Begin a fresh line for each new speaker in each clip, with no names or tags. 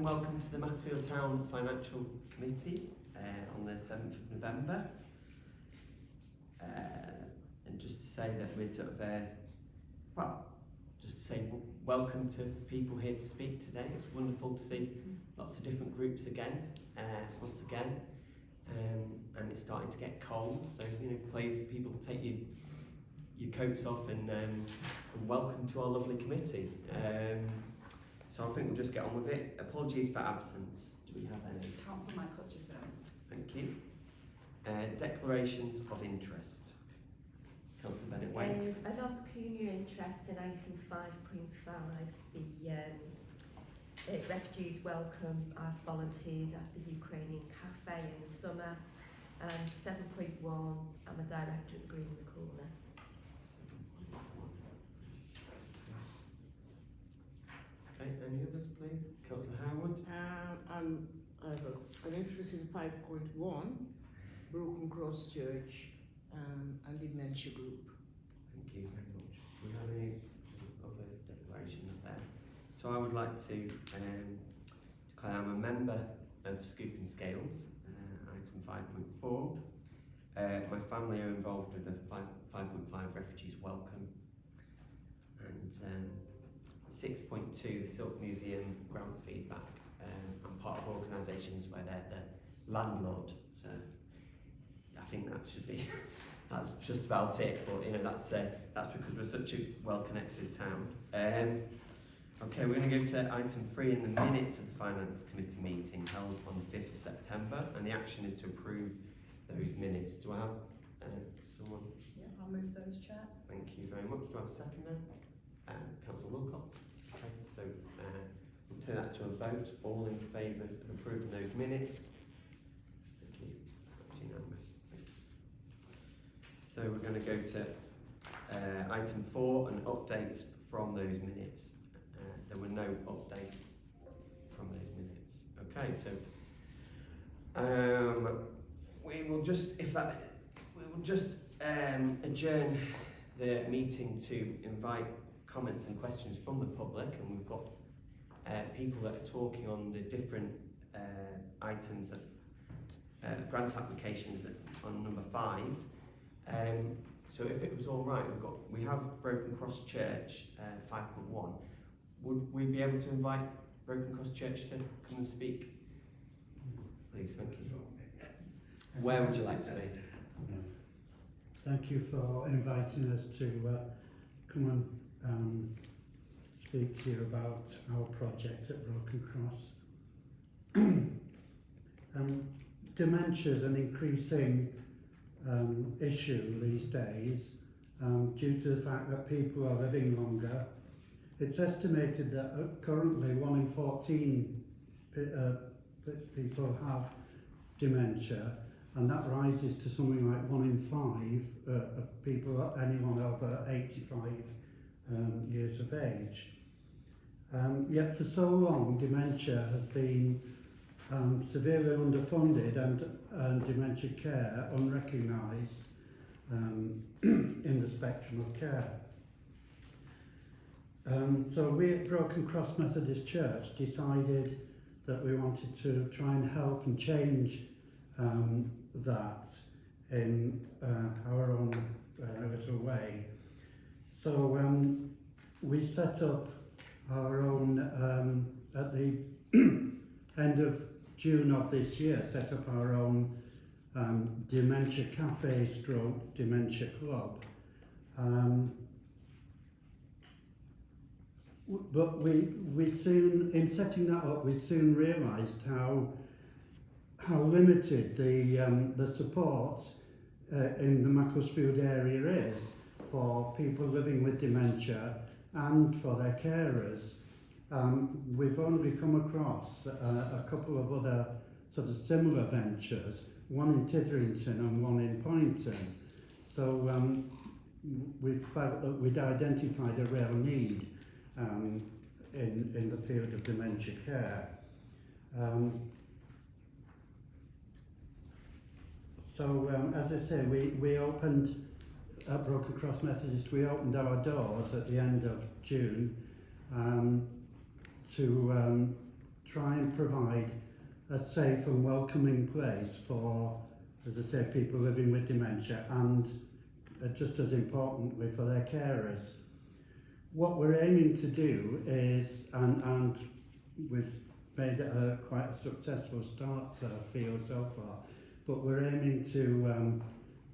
Welcome to the Macclesfield Town Financial Committee on the 7th of November. And just to say that we're just to say welcome to people here to speak today. It's wonderful to see lots of different groups again, once again. And it's starting to get cold, so please people take your coats off and welcome to our lovely committee. So I think we'll just get on with it. Apologies for absence. Do we have any?
Councillor Mike Hutchison.
Thank you. Declarations of interest. Councillor Bennett Wayne.
A non-pecuniary interest in item 5.5, the refugees welcome. I've volunteered at the Ukrainian Cafe in the summer. And 7.1, I'm a director at the Green in the Corner.
Okay, any others please? Councillor Howard.
I'm interested in 5.1, Broken Cross Church and Dementia Group.
Thank you very much. Do we have any other declarations there? So I would like to declare I'm a member of Scoop and Scales, item 5.4. My family are involved with the 5.5 Refugees Welcome. And 6.2, the Silk Museum grant feedback. I'm part of organisations where they're the landlord, so I think that should be, that's just about it, but that's because we're such a well-connected town. Okay, we're going to go to item 3 in the minutes of the Finance Committee meeting held on the 5th of September, and the action is to approve those minutes. Do I have someone?
Yeah, I'll move those, Chair.
Thank you very much. Do I have a second there? Councillor Wilcock. Okay, so we'll take that to a vote. All in favour of approving those minutes? Thank you. That's unanimous. Thank you. So we're going to go to item 4 and updates from those minutes. There were no updates from those minutes. Okay, so we will just adjourn the meeting to invite comments and questions from the public, and we've got people that are talking on the different items of grant applications on number 5. So if it was all right, we have Broken Cross Church 5.1. Would we be able to invite Broken Cross Church to come and speak? Please, thank you. Where would you like to be?
Thank you for inviting us to come and speak to you about our project at Broken Cross. Dementia is an increasing issue these days due to the fact that people are living longer. It's estimated that currently 1 in 14 people have dementia, and that rises to something like 1 in 5 of people, anyone over 85 years of age. Yet for so long, dementia has been severely underfunded and dementia care unrecognised in the spectrum of care. So we at Broken Cross Methodist Church decided that we wanted to try and help and change that in our own little way. So we set up our own, at the end of June of this year, set up our own Dementia Cafe / Dementia Club. But we soon, in setting that up, we soon realised how limited the support in the Macclesfield area is for people living with dementia and for their carers. We've only come across a couple of other sort of similar ventures, one in Titherington and one in Poynton. So we felt that we'd identified a real need in the field of dementia care. As I say, we opened, at Broken Cross Methodist, we opened our doors at the end of June to try and provide a safe and welcoming place for, as I say, people living with dementia, and just as importantly for their carers. What we're aiming to do is, and we've made it quite a successful start, I feel, so far, but we're aiming to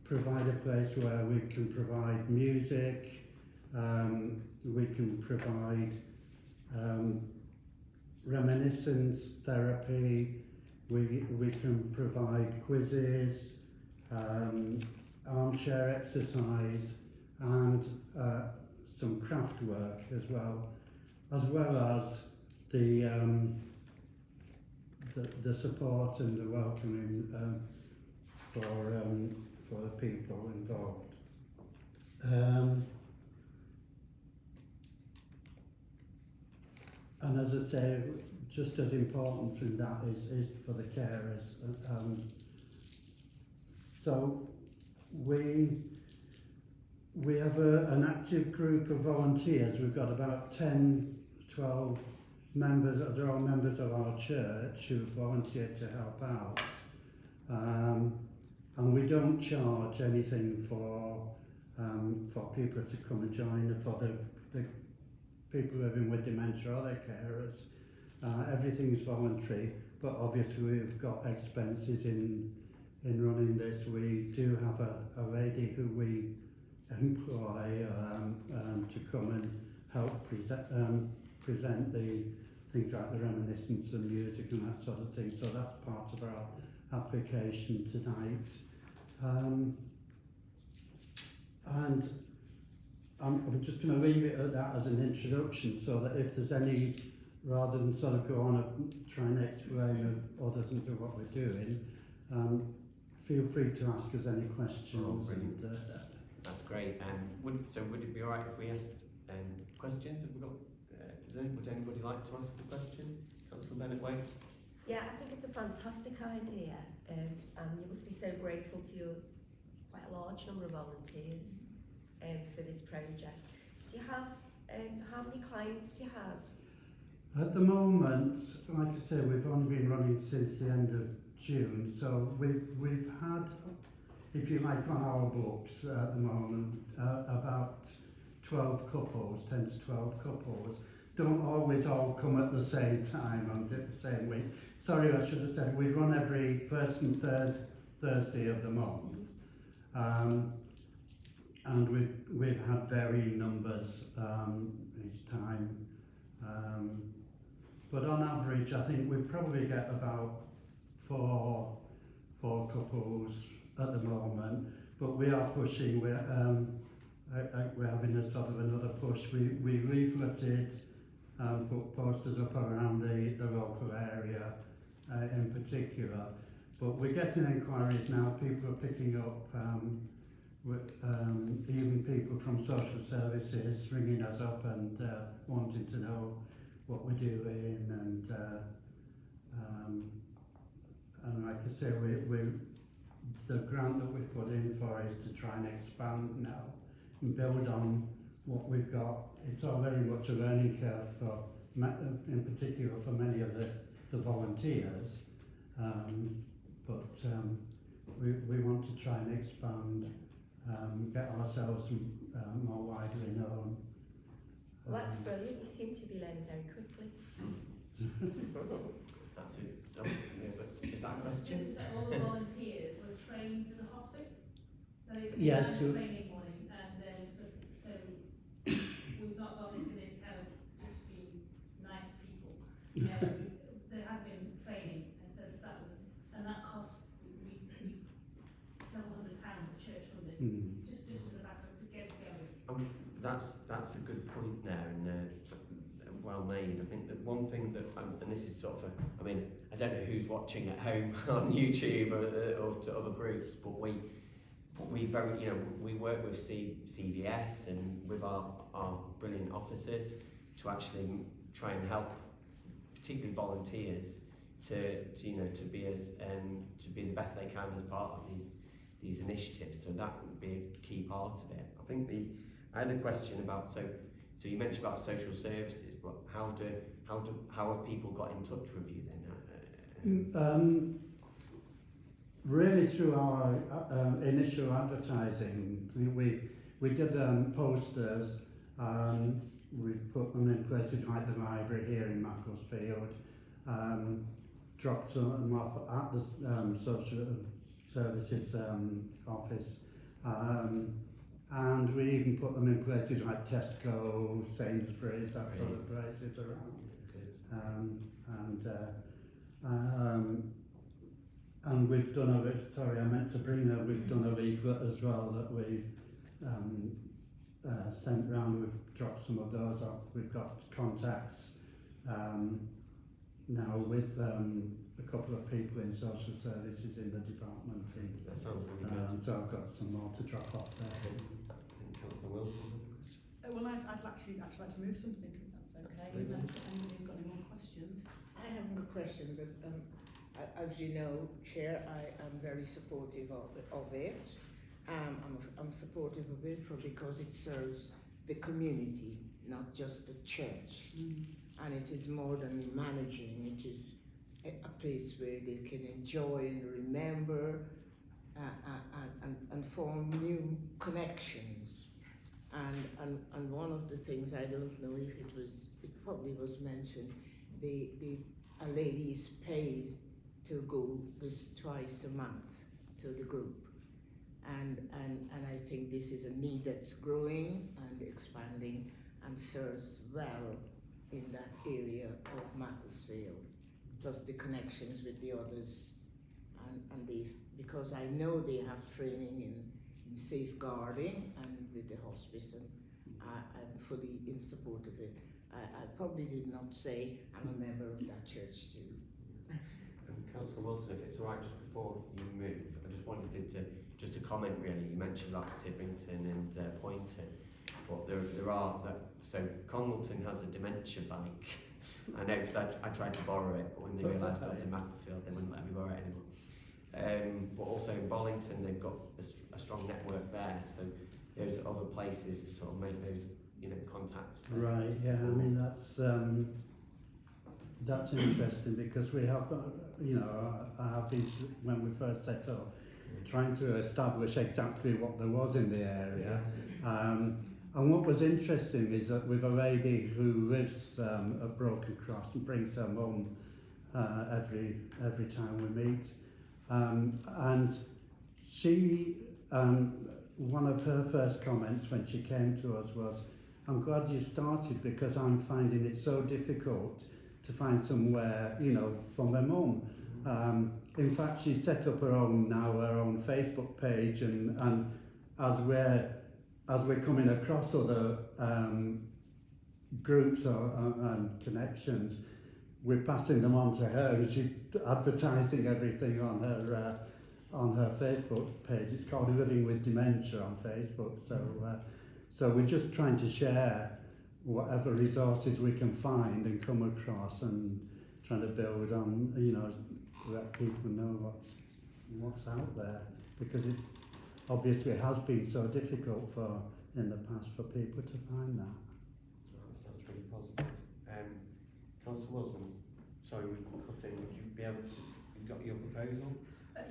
provide a place where we can provide music, we can provide reminiscence therapy, we can provide quizzes, armchair exercise, and some craft work as well as the support and the welcoming for the people involved. And as I say, just as important in that is for the carers. So we have an active group of volunteers. We've got about 10, 12 members, they're all members of our church who volunteered to help out. And we don't charge anything for people to come and join, for the people living with dementia or their carers. Everything is voluntary, but obviously we've got expenses in running this. We do have a lady who we employ to come and help present the things like the reminiscence and music and that sort of thing. So that's part of our application tonight. And I'm just going to leave it at that as an introduction, so that if there's any, rather than sort of go on and try and explain other things of what we're doing, feel free to ask us any questions.
Oh, brilliant. That's great. Would it be all right if we asked questions? Have we got? Would anybody like to ask a question? Councillor Bennett Waite?
Yeah, I think it's a fantastic idea, and you must be so grateful to your quite a large number of volunteers for this project. Do you have, how many clients do you have?
At the moment, like I say, we've only been running since the end of June, so we've had, if you like, on our books at the moment, about 12 couples, 10 to 12 couples. Don't always all come at the same time on the same week. Sorry, I should have said we run every first and third Thursday of the month. And we've had varying numbers each time. But on average, I think we probably get about four couples at the moment. But we are pushing. We're having a sort of another push. We leafleted, put posters up around the local area in particular. But we're getting inquiries now. People are picking up. Even people from social services ringing us up and wanting to know what we're doing, and like I say, the grant that we put in for is to try and expand now and build on what we've got. It's all very much a learning curve for, in particular, for many of the volunteers, but we want to try and expand. Get ourselves more widely known.
Well, that's brilliant. You seem to be learning very quickly.
That's it. But is that a question?
Just to say, all the volunteers were trained in the hospice, so they
Yes,
had
so-
training morning, and so we've not gone into this kind of just being nice people. There has been training, and so that cost we several £100 the church funded, just as a backup to get us going.
That's a good point there, and well made. I think that one thing that, and this is sort of I mean, I don't know who's watching at home on YouTube or to other groups, but we very, we work with CVS and with our brilliant officers to actually try and help, particularly volunteers, to be as to be the best they can as part of these initiatives. So that would be a key part of it. I think I had a question about, so you mentioned about social services, but how do how have people got in touch with you then?
Really through our initial advertising, I think we did posters, we put them in places like the library here in Macclesfield, dropped them off at the social services office, and we even put them in places like Tesco, Sainsbury's, that sort of places around. And we've done sorry, I meant to bring her, we've done a leaflet as well that we sent round. We've dropped some of those off. We've got contacts now with a couple of people in social services in the department.
That sounds really good.
So I've got some more to drop off there.
Councillor Wilson.
Well, I'd actually like to move something, if that's okay, unless anybody's got any more questions.
I have a question, but as you know, Chair, I am very supportive of it. I'm supportive of it because it serves the community, not just the church. And it is more than managing, it is a place where they can enjoy and remember and form new connections. And one of the things, I don't know if it probably was mentioned, a lady is paid to go this twice a month to the group. And I think this is a need that's growing and expanding and serves well in that area of Macclesfield, plus the connections with the others. And because I know they have training in safeguarding and with the hospice, and I'm fully in support of it. I probably did not say I'm a member of that church too.
Councillor Wilson, if it's all right, just before you move, I just wanted to comment really. You mentioned about Tibbington and Poynton, but there are so Congleton has a dementia bike. I know because I tried to borrow it, but when they realised I was in Macclesfield, they wouldn't let me borrow it anymore. But also in Bollington, they've got a strong network there, so there's other places to sort of make those contacts.
Right. Yeah. I mean that's interesting because we have got, I have been, when we first set up, trying to establish exactly what there was in the area. And what was interesting is that with a lady who lives at Broken Cross and brings her mum every time we meet, and she, one of her first comments when she came to us was, "I'm glad you started because I'm finding it so difficult to find somewhere, for my mum." In fact, she set up her own Facebook page, and as we're coming across other groups and connections, we're passing them on to her, and she's advertising everything on her Facebook page. It's called Living with Dementia on Facebook. So we're just trying to share whatever resources we can find and come across, and trying to build on, let people know what's out there, because it obviously has been so difficult in the past for people to find that.
That sounds really positive. Councillor Wilson, sorry we cut in. Would you be able to? You've got your proposal?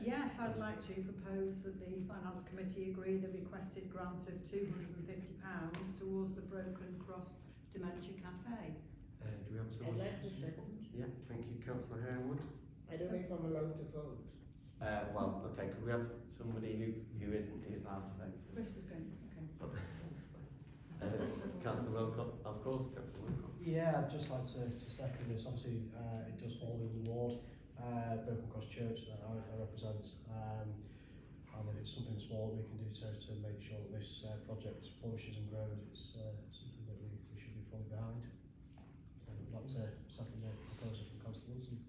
Yes, I'd like to propose that the Finance Committee agree the requested grant of £250 towards the Broken Cross Dementia Cafe.
Do we have someone?
I'd like to second.
Yeah, thank you, Councillor Harewood.
I don't know if I'm allowed to vote.
Well, okay, could we have somebody who is allowed to vote?
Chris was going, okay.
Councillor Wilcott, of course, Councillor Wilcott.
Yeah, I'd just like to second this. Obviously, it does fall in the ward, Broken Cross Church that I represent, and if it's something small we can do to make sure that this project flourishes and grows, it's something that we should be fully behind. So I'd like to second the proposal from Councillor Wilson.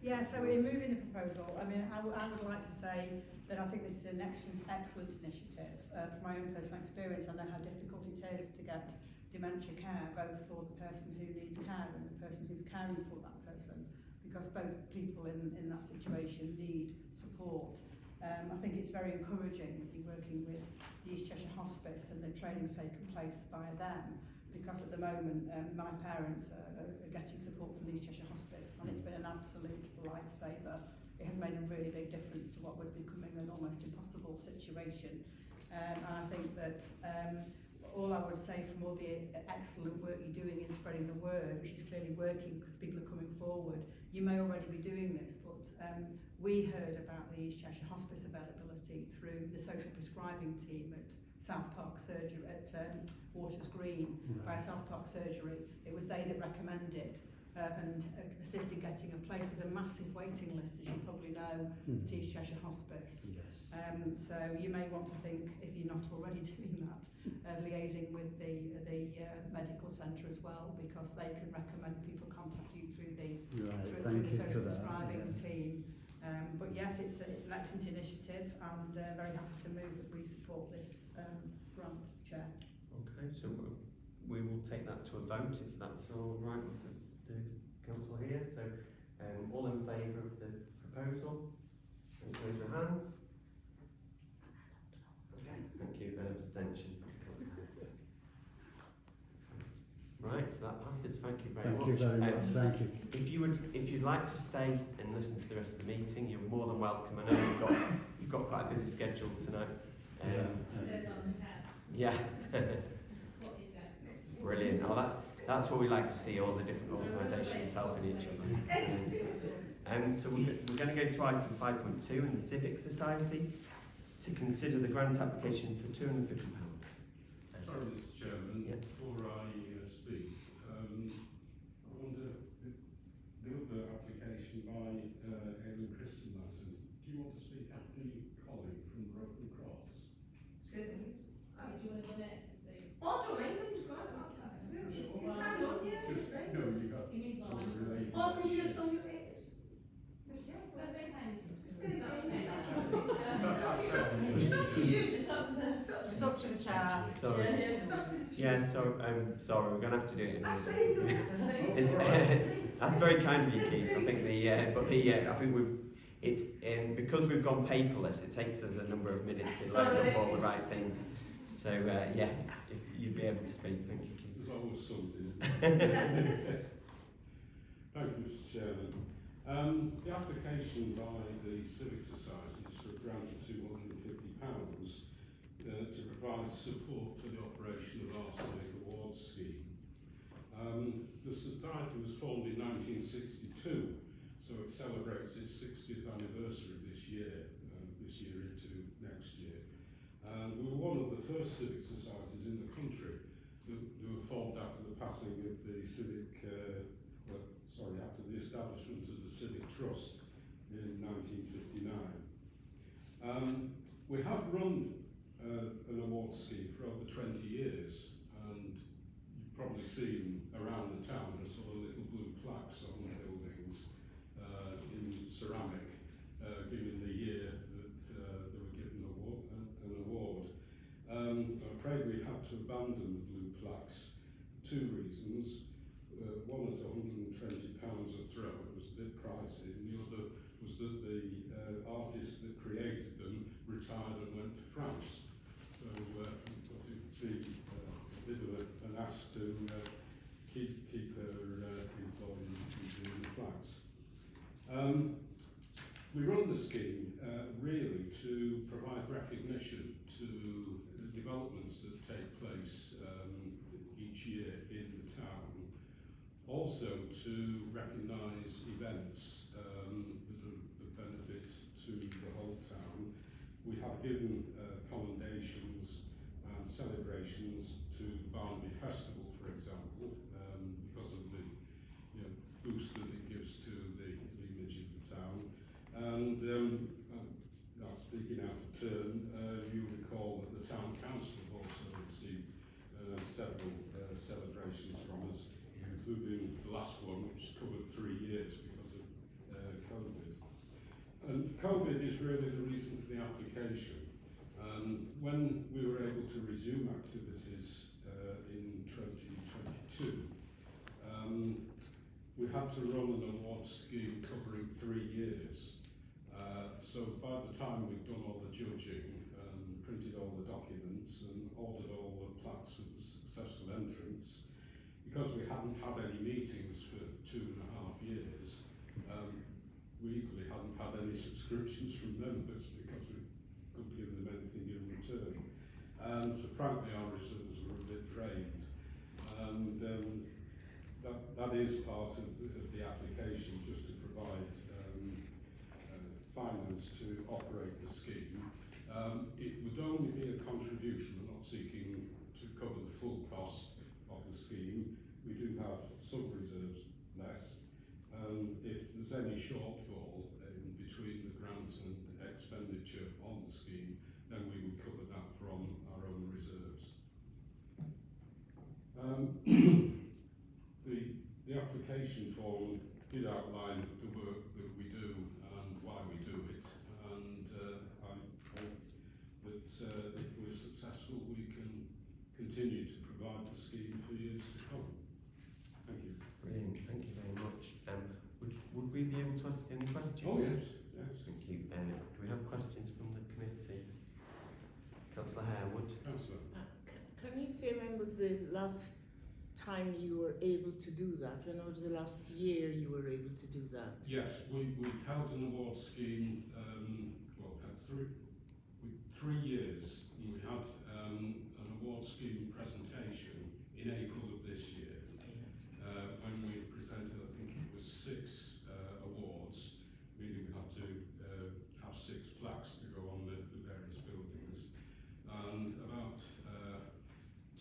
Yeah, so in moving the proposal, I mean, I would like to say that I think this is an excellent initiative. From my own personal experience, I know how difficult it is to get dementia care, both for the person who needs care and the person who's caring for that person, because both people in that situation need support. I think it's very encouraging that you're working with the East Cheshire Hospice and the training's taken place via them, because at the moment my parents are getting support from the East Cheshire Hospice, and it's been an absolute lifesaver. It has made a really big difference to what was becoming an almost impossible situation. And I think that all I would say from all the excellent work you're doing in spreading the word, which is clearly working because people are coming forward, you may already be doing this, but we heard about the East Cheshire Hospice availability through the social prescribing team at South Park Surgery, at Waters Green, by South Park Surgery. It was they that recommended and assisted getting a place. There's a massive waiting list, as you probably know, at East Cheshire Hospice.
Yes.
So you may want to think, if you're not already doing that, liaising with the medical centre as well, because they can recommend people contact you through the
Right,
through
thank
the
you
social
for that.
prescribing
Yes.
team. But yes, it's an excellent initiative, and very happy to move that we support this grant, Chair.
Okay, so we will take that to a vote if that's all right with the council here. So all in favour of the proposal, please raise your hands. Okay, thank you. An abstention. Right, so that passes. Thank you very
Thank
much.
you very much. Thank you.
If you'd like to stay and listen to the rest of the meeting, you're more than welcome. I know you've got quite a busy schedule tonight.
Instead of the town.
Yeah.
What is that?
Brilliant. Oh, that's what we like to see, all the different organisations helping each other. So we're going to go to item 5.2 in the Civic Society to consider the grant application for £250.
Sorry, Mr. Chairman,
Yeah.
before I speak, I wonder, the other application by Aileen Christensen, do you want to speak after your colleague from the Broken Cross?
Certainly. Do you want to go next to see?
Just, no, you got
He means
sort
well.
of related.
That's very kind.
It's up to the Chair.
Sorry. Yeah, so sorry, we're going to have to do it in order. That's very kind of you, Keith. I think I think because we've gone paperless, it takes us a number of minutes to load up all the right things. So if you'd be able to speak, thank you, Keith.
There's always something. Thank you, Mr. Chairman. The application by the Civic Society is for a grant of £250 to provide support for the operation of our Civic Awards scheme. The Society was formed in 1962, so it celebrates its 60th anniversary this year into next year. We were one of the first civic societies in the country that were formed after the passing of the after the establishment of the Civic Trust in 1959. We have run an award scheme for over 20 years, and you've probably seen around the town there's sort of little blue plaques on the buildings in ceramic, giving the year that they were given an award. I'm afraid we had to abandon the blue plaques for two reasons. One at £120 a throw, it was a bit pricey, and the other was that the artist that created them retired and went to France. So we thought it would be a bit of an ask to keep her employed in doing the plaques. We run the scheme really to provide recognition to the developments that take place each year in the town. Also to recognise events that are of benefit to the whole town. We have given commendations and celebrations to Barnaby Festival, for example, because of the boost that it gives to the image of the town. And now speaking out of turn, you recall that the town council have also received several celebrations from us, including the last one, which covered 3 years because of COVID. And COVID is really the reason for the application. When we were able to resume activities in 2022, we had to run an award scheme covering 3 years. So by the time we'd done all the judging and printed all the documents and ordered all the plaques for the successful entrance. Because we hadn't had any meetings for 2.5 years, we equally hadn't had any subscriptions from members because we couldn't give them anything in return. So frankly our reserves were a bit drained. And that is part of the application, just to provide finance to operate the scheme. It would only be a contribution. We're not seeking to cover the full cost of the scheme. We do have some reserves less. If there's any shortfall in between the grant and expenditure on the scheme, then we would cover that from our own reserves. The application form did outline the work that we do and why we do it, and I hope that if we're successful we can continue to provide the scheme for years to come. Thank you.
Brilliant, thank you very much. Would we be able to ask any questions?
Oh yes, yes.
Thank you. Do we have questions from the committee? Councillor Harewood.
Councillor.
Can you say when was the last time you were able to do that? When was the last year you were able to do that?
Yes, we held an award scheme, well, we had 3 years, and we had an award scheme presentation in April of this year. When we presented, I think it was 6 awards, meaning we had to have 6 plaques to go on the various buildings, and about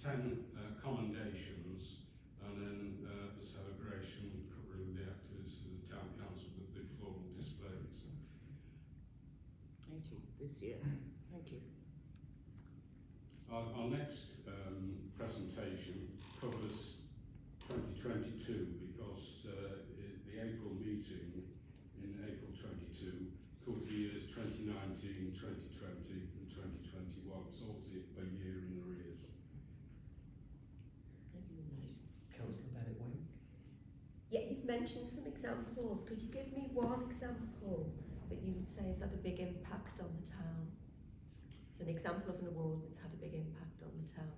10 commendations, and then the celebration covering the actors of the town council with the floral displays.
Thank you. This year. Thank you.
Our next presentation covers 2022 because the April meeting in April 22 covered the years 2019, 2020 and 2021, so obviously a year in arrears.
Councillor Bennett Wing.
Yeah, you've mentioned some examples. Could you give me one example that you would say has had a big impact on the town? So an example of an award that's had a big impact on the town.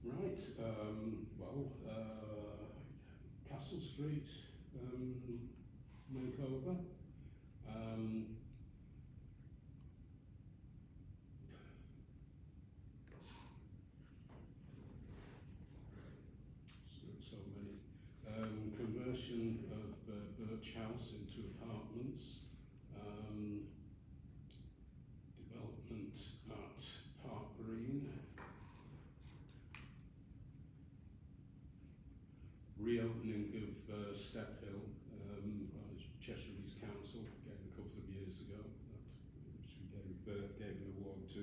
Right, well, Castle Street makeover. So many. Conversion of Birch House into apartments. Development at Park Green. Reopening of Step Hill, Cheshire East Council gave a couple of years ago, which we gave an award to.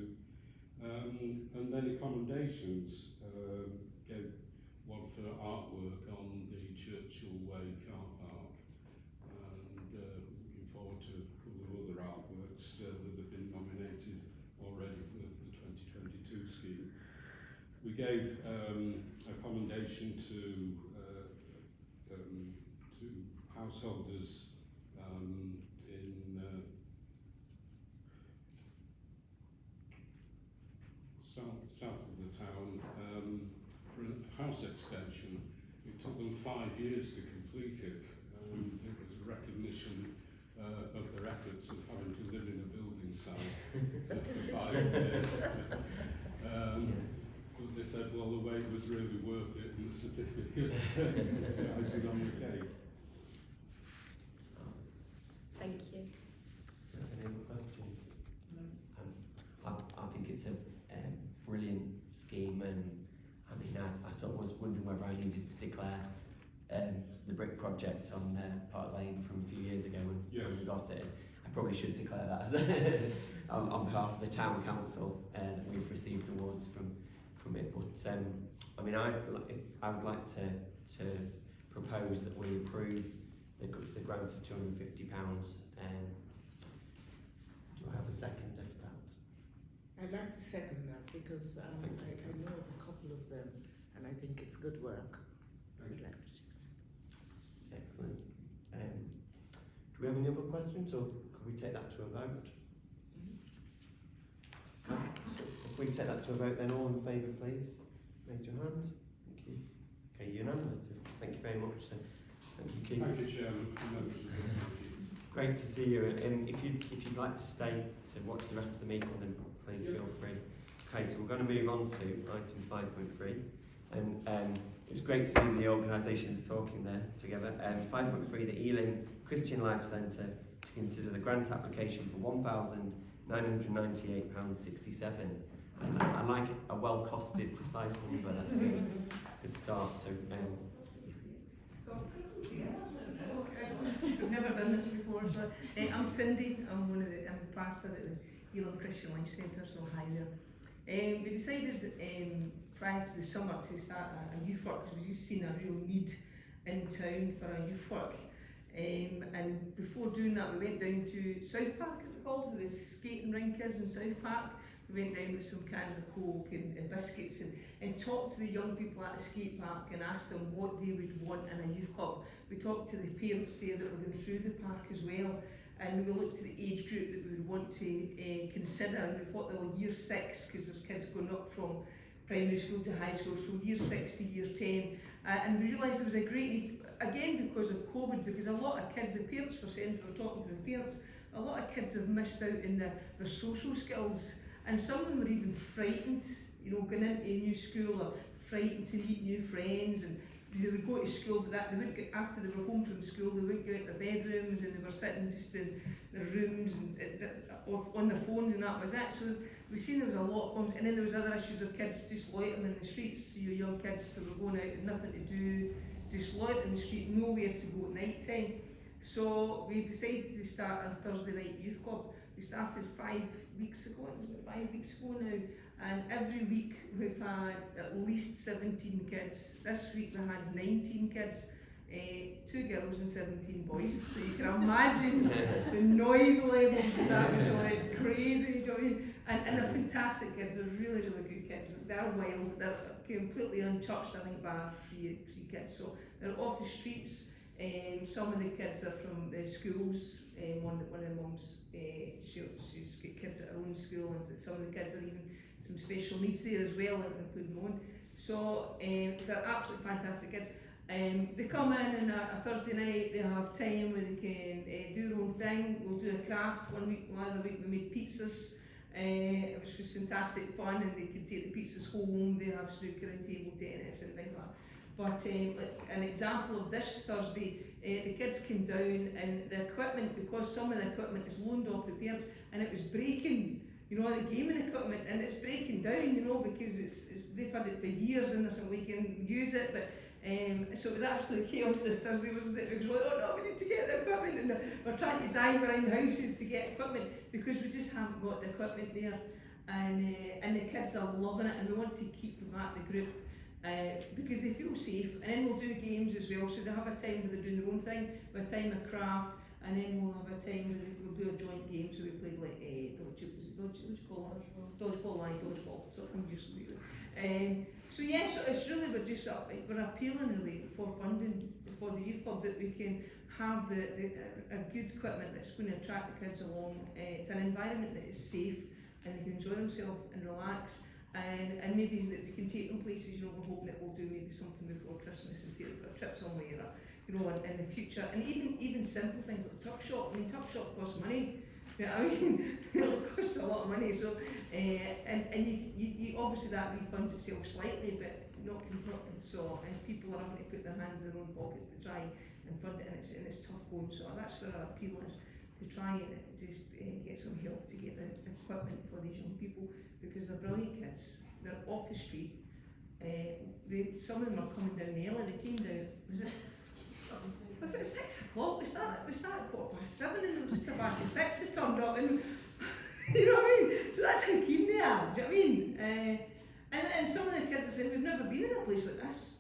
And many commendations, gave one for artwork on the Churchill Way car park, and looking forward to a couple of other artworks that have been nominated already for the 2022 scheme. We gave a commendation to householders in south of the town for a house extension. It took them 5 years to complete it. It was a recognition of their efforts of having to live in a building site for 5 years. But they said, well, the wait was really worth it, and the certificate was the icing on the cake.
Thank you.
Any other questions? No. I think it's a brilliant scheme, and I mean, I sort of was wondering whether I needed to declare the brick project on Park Lane from a few years ago when we got it. I probably should declare that as on behalf of the town council that we've received awards from it. But I mean, I would like to propose that we approve the grant of £250. Do I have a second of that?
I'd like to second that because I know of a couple of them and I think it's good work.
Excellent. Do we have any other questions, or could we take that to a vote? No? if we take that to a vote, then all in favour, please. Raise your hand. Thank you. Okay, unanimous. Thank you very much. So, thank you, Keith.
Thank you, Chairman. Members of the committee.
Great to see you. If you'd like to stay to watch the rest of the meeting, then please feel free. Okay, so we're going to move on to item 5.3, and it was great to see the organisations talking there together. 5.3, the Ealing Christian Life Centre to consider the grant application for £1,998.67. I like it, a well-costed, precise number. That's good. Good start. So.
I've never done this before, so I'm Cindy. I'm the pastor at the Ealing Christian Life Centre, so hi there. We decided prior to the summer to start a youth work because we just seen a real need in town for a youth work. And before doing that, we went down to South Park, as we called, where the skating rink is in South Park. We went down with some cans of Coke and biscuits and talked to the young people at the skate park and asked them what they would want in a youth club. We talked to the parents there that were going through the park as well, and we looked at the age group that we would want to consider, and we thought they were year 6, because there's kids going up from primary school to high school, so year 6 to year 10, and we realised there was a great need, again because of COVID, because a lot of kids, the parents were saying, we were talking to the parents, a lot of kids have missed out in their social skills. And some of them were even frightened, you know, going into a new school, or frightened to meet new friends, and they would go to school, but they wouldn't get, after they were home from school, they wouldn't get out of their bedrooms, and they were sitting just in their rooms and on their phones, and that was it. So we've seen there was a lot of, and then there was other issues of kids just loitering in the streets, you know, young kids that were going out and nothing to do, just loitering in the street, nowhere to go at night time. So we decided to start a Thursday night youth club. We started 5 weeks ago, it was about 5 weeks ago now, and every week we've had at least 17 kids. This week we had 19 kids, 2 girls and 17 boys, so you can imagine the noise levels of that was like crazy, you know what I mean? And they're fantastic kids, they're really, really good kids. They're wild, they're completely untouched, I think, by our three kids, so they're off the streets. Some of the kids are from the schools. One of the mums, she's got kids at her own school, and some of the kids are even some special needs there as well, including my own. So they're absolutely fantastic kids. They come in on a Thursday night, they have time where they can do their own thing. We'll do a craft one week, the other week we made pizzas, which was fantastic fun, and they can take the pizzas home. They have snooker and table tennis and things like that. But an example of this Thursday, the kids came down, and the equipment, because some of the equipment is loaned off the parents, and it was breaking, you know, the gaming equipment, and it's breaking down, you know, because they've had it for years and so we can use it, but so it was absolute chaos this Thursday, wasn't it? It was like, oh no, we need to get the equipment, and we're trying to dive around houses to get equipment because we just haven't got the equipment there, and the kids are loving it, and we want to keep them at the group. Because they feel safe, and then we'll do games as well, so they have a time where they're doing their own thing, with a time of craft, and then we'll have a time where we'll do a joint game, so we played like dodgeball, so I'm used to it. So yeah, so it's really, we're appealing really for funding for the youth club, that we can have a good equipment that's going to attract the kids along. It's an environment that is safe, and they can enjoy themselves and relax. And maybe that we can take them places, you know, we're hoping that we'll do maybe something before Christmas and take them for a trip somewhere, or, you know, in the future. And even simple things like tuck shop. I mean, tuck shop costs money, you know what I mean? It'll cost a lot of money, so, and you obviously that refunds itself slightly, but not completely. So, and people are having to put their hands in their own pockets to try and fund it, and it's tough going. So that's where our appeal is, to try and just get some help to get the equipment for these young people, because they're brilliant kids. They're off the street. Some of them are coming down early. They came down, was it? If it's 6 o'clock, we started at 7:15, and it was just about 6 they turned up, and you know what I mean? So that's how keen they are, do you know what I mean? And some of the kids are saying, we've never been in a place like this,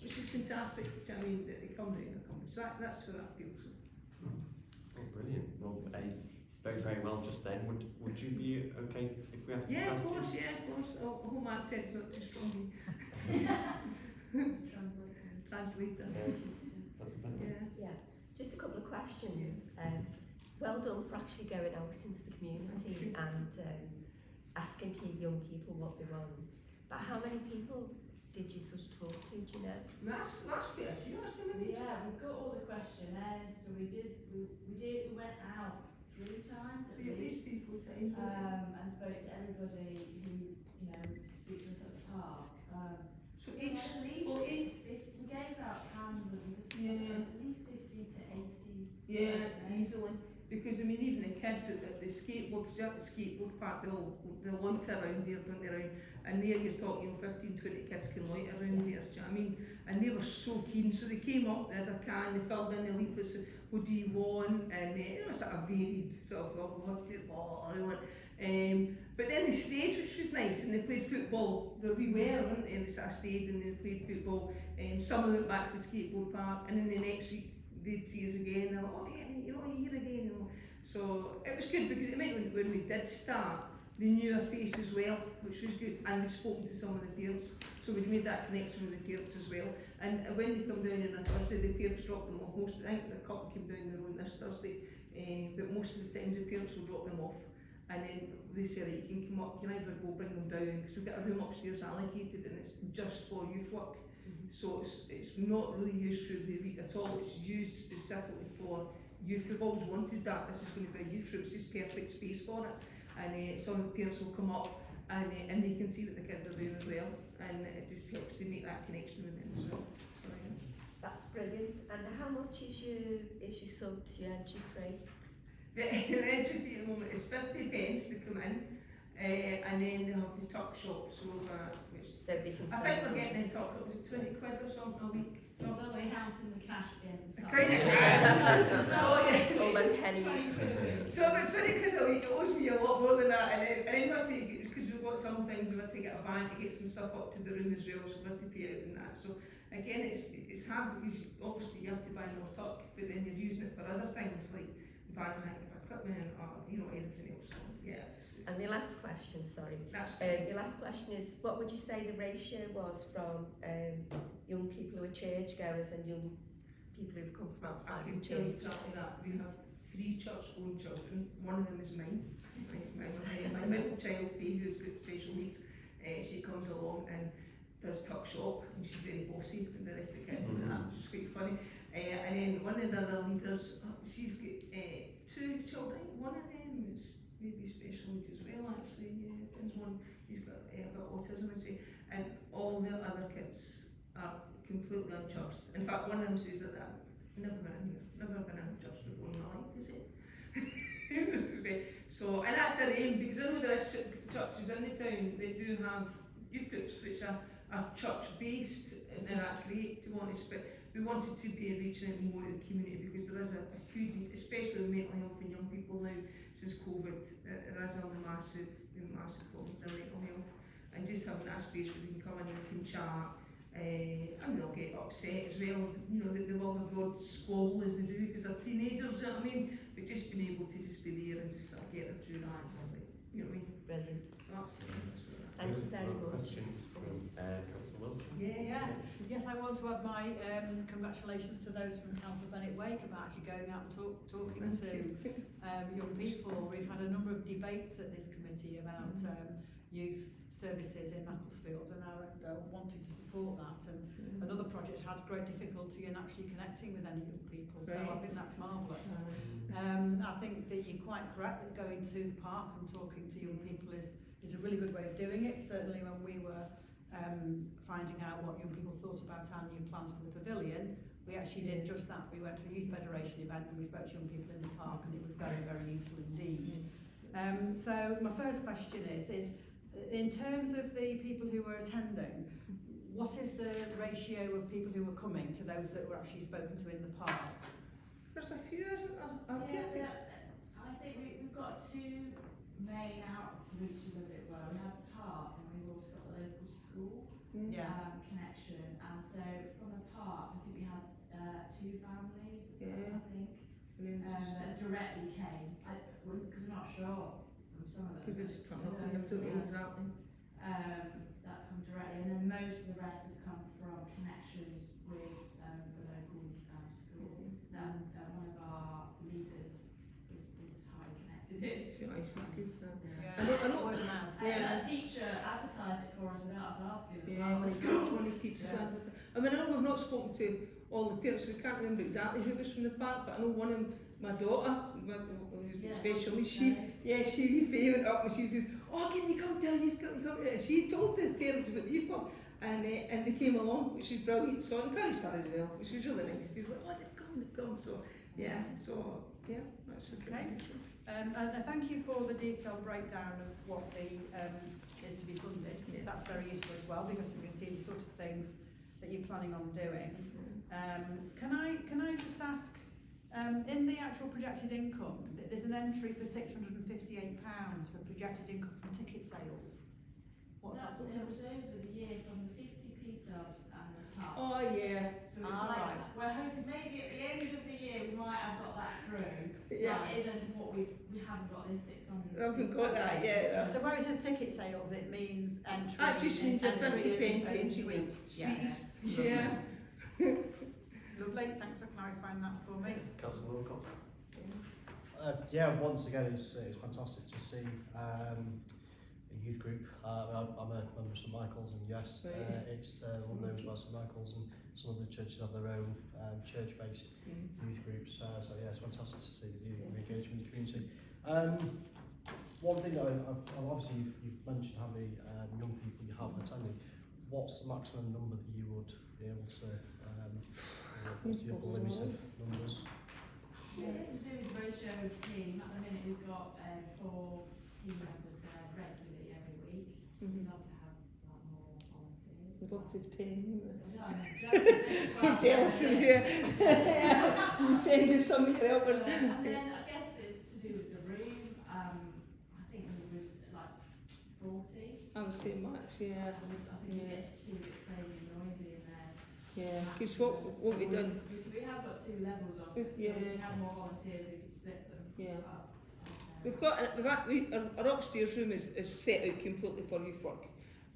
which is fantastic, do you know what I mean? That they come down and come. So that's where that feels.
Oh, brilliant. Well, you spoke very well just then. Would you be okay if we asked
Yeah,
a
of
question?
course. I hope my accent's not too strong. Translate that.
That's better.
Yeah, just a couple of questions. Well done for actually going out into the community and asking young people what they want. But how many people did you sort of talk to, do you know?
That's quite a few, actually.
Yeah, we've got all the questionnaires, so we went out 3 times at least, and spoke to everybody who, you know, to speak to us at the park.
So
So
each,
at least,
or each,
if we gave out cans, there was
Yeah.
at least 50 to 80.
yeah,
person.
easily. Because I mean, even the kids at the skateboard, because at the skateboard park, they'll loiter around there, don't they, around, and there you're talking 15, 20 kids can loiter around there, do you know what I mean? And they were so keen, so they came up, they had a can, they filled in the leaflets, what do you want, and it was sort of varied, sort of, what do you want, but then they stayed, which was nice, and they played football, where we were, weren't they, they sort of stayed and they played football, some went back to the skateboard park, and then the next week, they'd see us again, they're like, oh yeah, you're here again. So it was good because it meant when we did start, they knew our face as well, which was good, and we'd spoken to some of the parents, so we'd made that connection with the parents as well. And when they come down on a Thursday, the parents drop them off. Most, I think the couple came down their own this Thursday, but most of the time the parents will drop them off, and then they say that you can come up, you can either go bring them down, because we've got a room upstairs allocated and it's just for youth work. So it's not really used for the week at all, it's used specifically for youth. We've always wanted that, this is going to be a youth room, this is perfect space for it. And some of the parents will come up and they can see what the kids are doing as well, and it just helps to make that connection with them as well. So, yeah.
That's brilliant. And how much is your subs, your entry free?
The entry fee at the moment is 50 pence to come in, and then they have the tuck shop, so which
So they can
I think we're getting in tuck, was it 20 quid or something a week?
Roughly counting the cash in.
Kind of cash. So yeah.
all them pennies.
So about 20 quid a week, it owes me a lot more than that, and then we have to, because we've got some things, we have to get a van to get some stuff up to the room as well, so we have to pay out in that. So again, it's hard because obviously you have to buy more tuck, but then you're using it for other things like van hire equipment or, you know, anything else. So yeah.
And the last question, sorry.
That's
The last question is, what would you say the ratio was from young people who are churchgoers and young people who've come from
I
outside
can
the
tell you
church?
exactly that. We have 3 church-going children. One of them is mine. My middle child, Faye, who's got special needs, she comes along and does tuck shop, and she's very bossy with the rest of the kids and that, which is quite funny. And then one of the other leaders, she's got 2 children. One of them is maybe special needs as well, actually. Yeah, there's one, he's got autism, I say, and all the other kids are completely unchurched. In fact, one of them says that I've never been in church before in my life, is it? So, and that's our aim, because I know there is churches in the town that do have youth groups which are church based, and that's great, to be honest, but we wanted to be reaching out more to the community, because there is a huge, especially with mental health in young people now, since COVID, there is a massive problem with their mental health, and just having that space where they can come in and they can chat, and they'll get upset as well, you know, they will have the squabble as they do, because they're teenagers, you know what I mean, but just being able to just be there and just sort of get them through that, you know what I mean.
Brilliant.
So that's
Thank you very much.
Questions from Councillor Wilson?
Yes, I want to add my congratulations to those from Councillor Bennett Wake about actually going out and talking to young people. We've had a number of debates at this committee about youth services in Macclesfield, and I wanted to support that. And another project had great difficulty in actually connecting with any young people, so I think that's marvellous. I think that you're quite correct that going to the park and talking to young people is a really good way of doing it. Certainly when we were finding out what young people thought about our new plans for the pavilion, we actually did just that. We went to a Youth Federation event and we spoke to young people in the park, and it was very, very useful indeed. So my first question is in terms of the people who were attending, what is the ratio of people who were coming to those that were actually spoken to in the park?
There's a few, isn't there?
I think we've got 2 main outreaches, as it were. We have the park, and we've also got the local school connection. And so from the park, I think we had 2 families, I think, that directly came. We're not sure from some of them.
Because they just come up and do it exactly.
That come directly, and then most of the rest have come from connections with the local school. One of our leaders is highly connected did.
She's good.
Yeah.
I know.
Word of mouth.
Yeah.
A teacher advertised it for us without us asking as
Yeah,
well.
like that's one of the teachers advertised. I mean, I know we've not spoken to all the parents, we can't remember exactly who was from the park, but I know one of my daughter, especially, she went up and she says, oh, can you come down, you've got to come down. And she told the parents about the youth club, and they came along, which was brilliant, so I encouraged her as well, which was really nice. She was like, oh, they've come, so yeah, that's a good
Okay. And thank you for the detailed breakdown of what the is to be funded.
Yeah.
That's very useful as well, because we can see the sort of things that you're planning on doing. Can I just ask, in the actual projected income, there's an entry for £658 for projected income from ticket sales. What's that?
It was over the year from the 50p subs and the top.
Oh yeah.
So it's
Right.
we're hoping maybe at the end of the year we might have got that through.
Yeah.
But it isn't what we haven't got this 600.
We haven't got that yet.
So where it says ticket sales, it means entry.
That just means a
entry
50p
in
entry.
suites.
Sweeties. Yeah.
Lovely, thanks for clarifying that for me.
Councillor Wilcox.
Yeah, once again, it's fantastic to see a youth group. I'm a member of St Michael's, and yes, it's one of those where St Michael's and some of the churches have their own church-based youth groups. So yeah, it's fantastic to see the engagement in the community. One thing I've obviously you've mentioned how many young people you have attending. What's the maximum number that you would be able to? What's the upper limit of numbers?
Yeah, it's to do with the ratio of team. At the minute we've got 4 team members there regularly every week. We'd love to have like more volunteers.
We'd love to have 10.
I'm
Jealous of you. You send us something to help us.
And then I guess it's to do with the room. I think the room was like 40.
I would say much, yeah.
I think it gets too crazy and noisy in there.
Yeah, because what we've done,
We have got 2 levels of it, so
Yeah.
if we have more volunteers, we could split them
Yeah.
up.
our upstairs room is set out completely for youth work.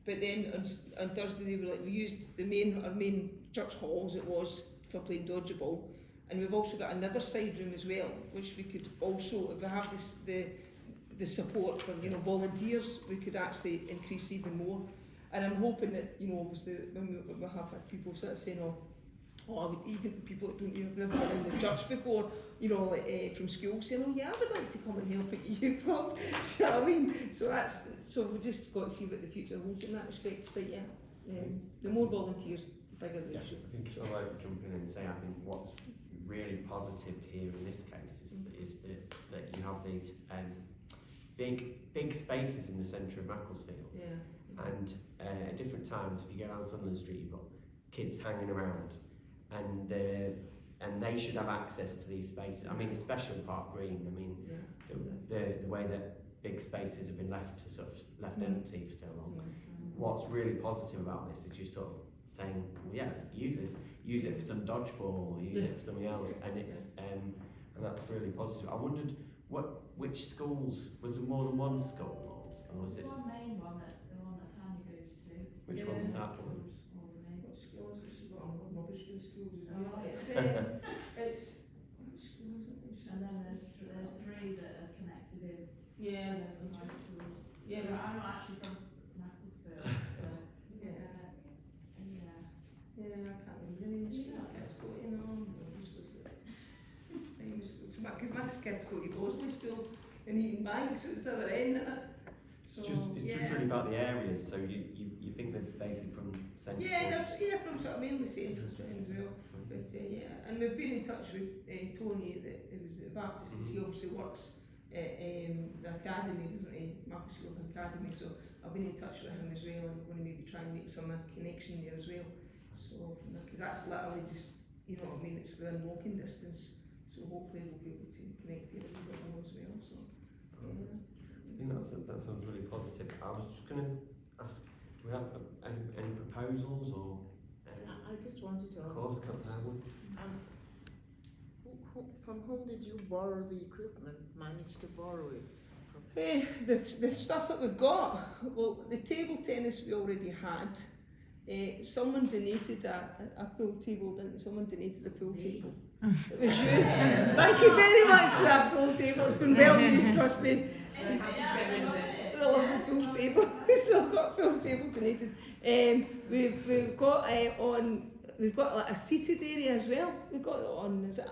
But then on Thursday we used our main church hall as it was for playing dodgeball, and we've also got another side room as well, which we could also, if we have the support from volunteers, we could actually increase even more. And I'm hoping that obviously when we have had people sort of saying, I would even people that don't even have been in the church before, from school saying, oh yeah, I would like to come and help at youth club. So I mean, so we just got to see what the future holds in that respect. But yeah, the more volunteers, the bigger the issue.
I think I'll jump in and say I think what's really positive here in this case is that you have these big spaces in the centre of Macclesfield.
Yeah.
And at different times, if you go down Sunderland Street, you've got kids hanging around, and they should have access to these spaces. I mean, especially Park Green. I mean, the way that big spaces have been left empty for so long. What's really positive about this is you're sort of saying, well, yeah, let's use it for some dodgeball, or use it for something else, and it's and that's really positive. I wondered which schools, was there more than one school, or was it?
One main one the one that Tanya goes to.
Which one's that one?
All the main
Schools, rubbish schools.
Oh,
It's
And then there's 3 that are connected in.
yeah.
High schools.
Yeah.
So I'm not actually from Macclesfield, so
Yeah.
yeah.
Yeah, I can't remember. Kids go to because my kids go to Bosley School in Eaton Bank, so it's the other end of it. So,
It's just really about the areas. So you think that basically from central.
Yeah, from sort of mainly central town as well. But and we've been in touch with Tony, that it was at Baptist, because he obviously works at the academy, doesn't he? Macclesfield Academy. So I've been in touch with him as well, and we're going to maybe try and make some connection there as well. So because that's literally just, it's within walking distance. So hopefully we'll be able to connect it a little bit more as well. So
I think that sounds really positive. I was just going to ask, do we have any proposals or?
I just wanted to
Of
ask.
course, Councillor.
From whom did you borrow the equipment? Manage to borrow it?
the stuff that we've got, well, the table tennis we already had. Someone donated a pool table, didn't they? Someone donated a pool table. It was you. Thank you very much for that pool table. It's been well used, trust me. I love the pool table. So I've got a pool table donated. We've got we've got like a seated area as well. We've got it on, is it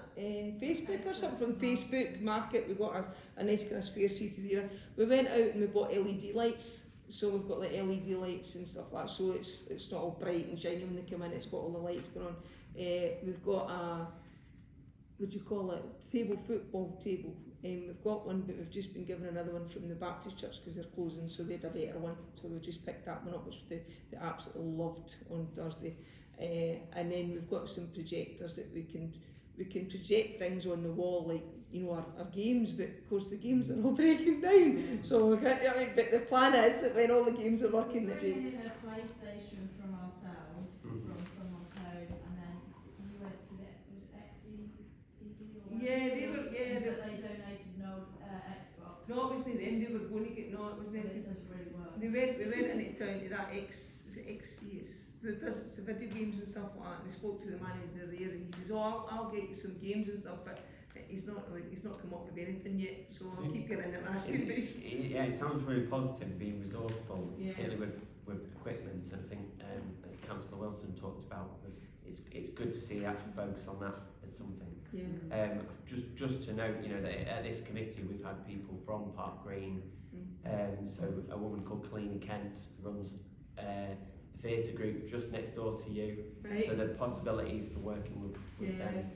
Facebook or something from Facebook Market? We've got a nice kind of square seated area. We went out and we bought LED lights. So we've got like LED lights and stuff like that. So it's not all bright and shiny when they come in. It's got all the lights going on. We've got a, what do you call it, football table. We've got one, but we've just been given another one from the Baptist Church because they're closing, so they had a better one. So we've just picked that one up, which they absolutely loved on Thursday. And then we've got some projectors that we can project things on the wall, like, you know, our games, but of course the games are all breaking down. So we can't, but the plan is that when all the games are working, that
We rented a PlayStation from ourselves, from someone's home, and then we went to the, was it XCD or
Yeah, they were,
that they donated an old Xbox.
no, it wasn't them, they were going to get, no, it was
But
them.
it does really work.
We went into town to that is it XC, it's the video games and stuff like that, and we spoke to the manager there, and he says, oh, I'll get you some games and stuff, but he's not come up with anything yet, so I'll keep getting it and asking this.
Yeah, it sounds really positive, being resourceful,
Yeah.
particularly with equipment, and I think as Councillor Wilson talked about, it's good to see the actual focus on that as something.
Yeah.
Just to note, you know, that at this committee we've had people from Park Green, so a woman called Colleen Kent runs a theatre group just next door to you,
Right.
so the possibilities for working with
Yeah.
them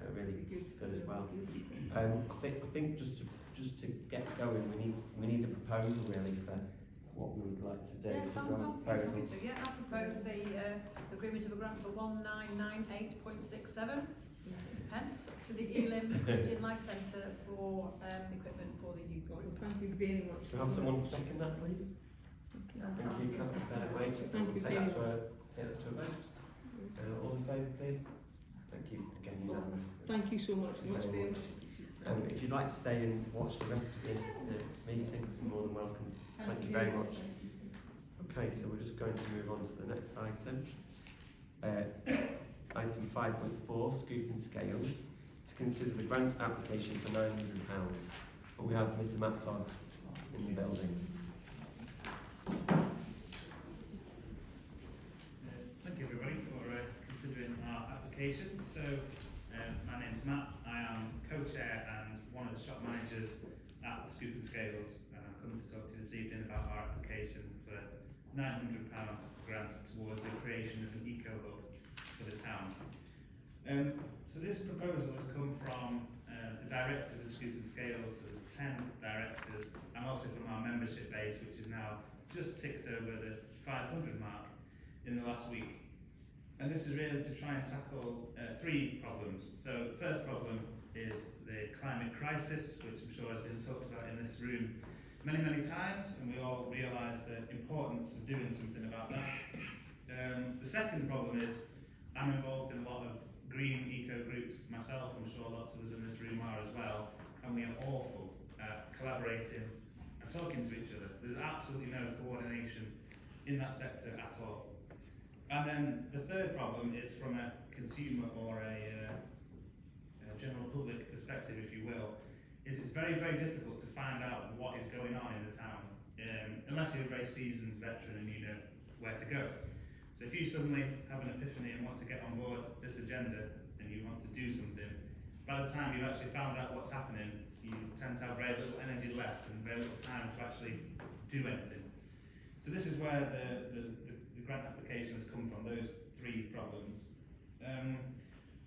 are really good as well. I think just to get going, we need a proposal really for what we would like to do.
Yes,
So
I'll
do you want a
propose
proposal?
it. Yeah, I propose the agreement of a grant for 1998.67 pence to the Elim Christian Life Centre for equipment for the youth group.
Thank you very much.
Do you have someone to second that, please? Thank you, Councillor Wade.
Thank you
Take
very
that to a vote. All in favour, please? Thank you. Again, unanimous.
Thank you so much, very much.
If you'd like to stay and watch the rest of the meeting, you're more than welcome. Thank you very much. Okay, so we're just going to move on to the next item. Item 5.4, Scoop and Scales, to consider the grant application for £900. But we have Mr. Matt Todd in the building.
Thank you everybody for considering our application. So my name's Matt, I am co-chair and one of the shop managers at the Scoop and Scales, and I'm coming to talk to you this evening about our application for £900 grant towards the creation of an eco-hub for the town. So this proposal has come from the directors of Scoop and Scales, so there's 10 directors, and also from our membership base, which is now just ticked over the 500 mark in the last week. And this is really to try and tackle three problems. So the first problem is the climate crisis, which I'm sure has been talked about in this room many, many times, and we all realise the importance of doing something about that. The second problem is I'm involved in a lot of green eco groups myself. I'm sure lots of us in this room are as well, and we are awful at collaborating and talking to each other. There's absolutely no coordination in that sector at all. And then the third problem is from a consumer or a general public perspective, if you will, is it's very, very difficult to find out what is going on in the town, unless you're a very seasoned veteran and you know where to go. So if you suddenly have an epiphany and want to get on board this agenda and you want to do something, by the time you've actually found out what's happening, you tend to have very little energy left and very little time to actually do anything. So this is where the grant application has come from, those three problems.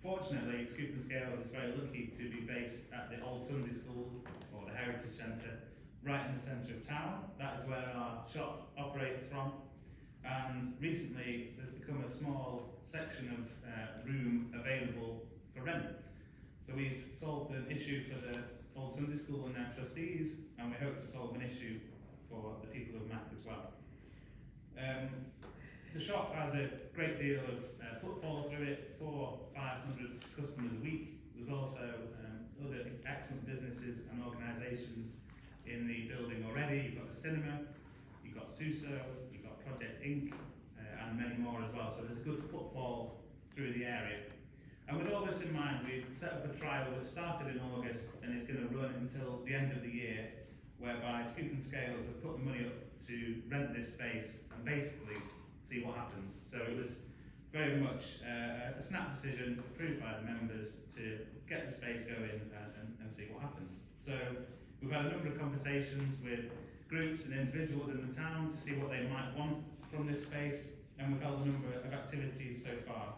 Fortunately, Scoop and Scales is very lucky to be based at the Old Sunday School, or the Heritage Centre, right in the centre of town. That is where our shop operates from. And recently, there's become a small section of room available for rent. So we've solved an issue for the Old Sunday School and their trustees, and we hope to solve an issue for the people of Mac as well. The shop has a great deal of footfall through it, 400-500 customers a week. There's also other excellent businesses and organisations in the building already. You've got the cinema, you've got Suso, you've got Project Inc, and many more as well. So there's good footfall through the area. And with all this in mind, we've set up a trial that started in August and is going to run until the end of the year, whereby Scoop and Scales have put the money up to rent this space and basically see what happens. So it was very much a snap decision approved by the members to get the space going and see what happens. So we've had a number of conversations with groups and individuals in the town to see what they might want from this space, and we've held a number of activities so far.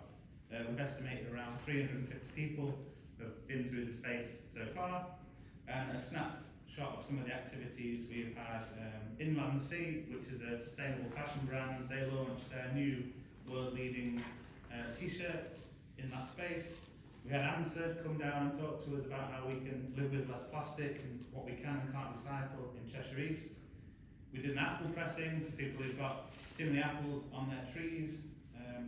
We've estimated around 350 people have been through the space so far, and a snapshot of some of the activities we've had. Inland Sea, which is a sustainable fashion brand, they launched their new world-leading t-shirt in that space. We had Answer come down and talk to us about how we can live with less plastic and what we can and can't recycle in Cheshire East. We did an apple pressing for people who've got too many apples on their trees,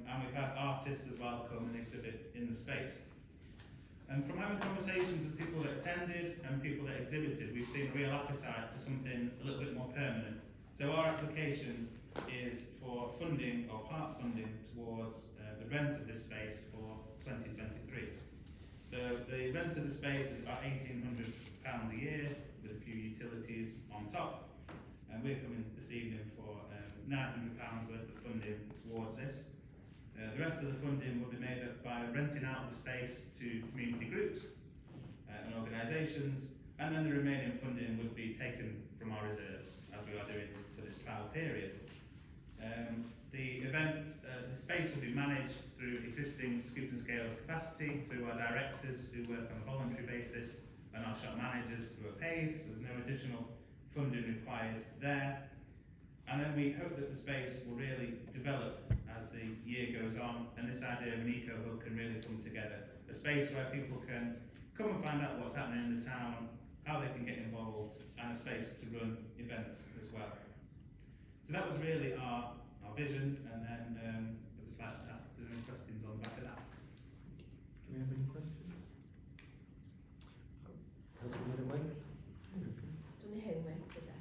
and we've had artists as well come and exhibit in the space. And from having conversations with people that attended and people that exhibited, we've seen a real appetite for something a little bit more permanent. So our application is for funding or part funding towards the rent of this space for 2023. So the rent of the space is about £1,800 a year with a few utilities on top. And we're coming this evening for £900 worth of funding towards this. The rest of the funding will be made up by renting out the space to community groups and organisations, and then the remaining funding would be taken from our reserves, as we are doing for this trial period. The event, the space will be managed through existing Scoop and Scales capacity, through our directors who work on a voluntary basis, and our shop managers who are paid, so there's no additional funding required there. And then we hope that the space will really develop as the year goes on, and this idea of an eco-hub can really come together. A space where people can come and find out what's happening in the town, how they can get involved, and a space to run events as well. So that was really our vision, and then I'd just like to ask if there's any questions on the back of that.
Do we have any questions? Councillor Wayne?
Done the homework today.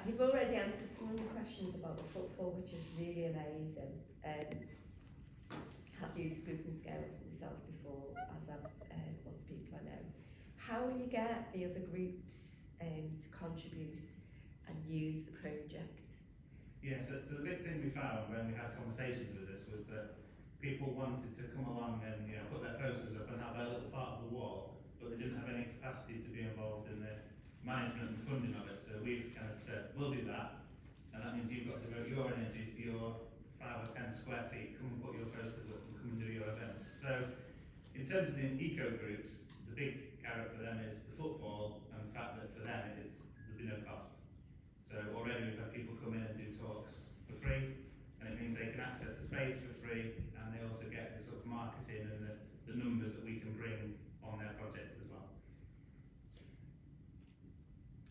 You've already answered some of the questions about the footfall, which is really amazing. I've used Scoop and Scales myself before, as I've lots of people I know. How will you get the other groups to contribute and use the project?
Yeah, so the big thing we found when we had conversations with this was that people wanted to come along and put their posters up and have their little part of the wall, but they didn't have any capacity to be involved in the management and funding of it. So we've kind of said, we'll do that, and that means you've got to devote your energy to your 5 or 10 square feet, come and put your posters up and come and do your events. So in terms of the eco groups, the big carrot for them is the footfall, and the fact that for them there'll be no cost. So already we've had people come in and do talks for free, and it means they can access the space for free, and they also get the sort of marketing and the numbers that we can bring on their project as well.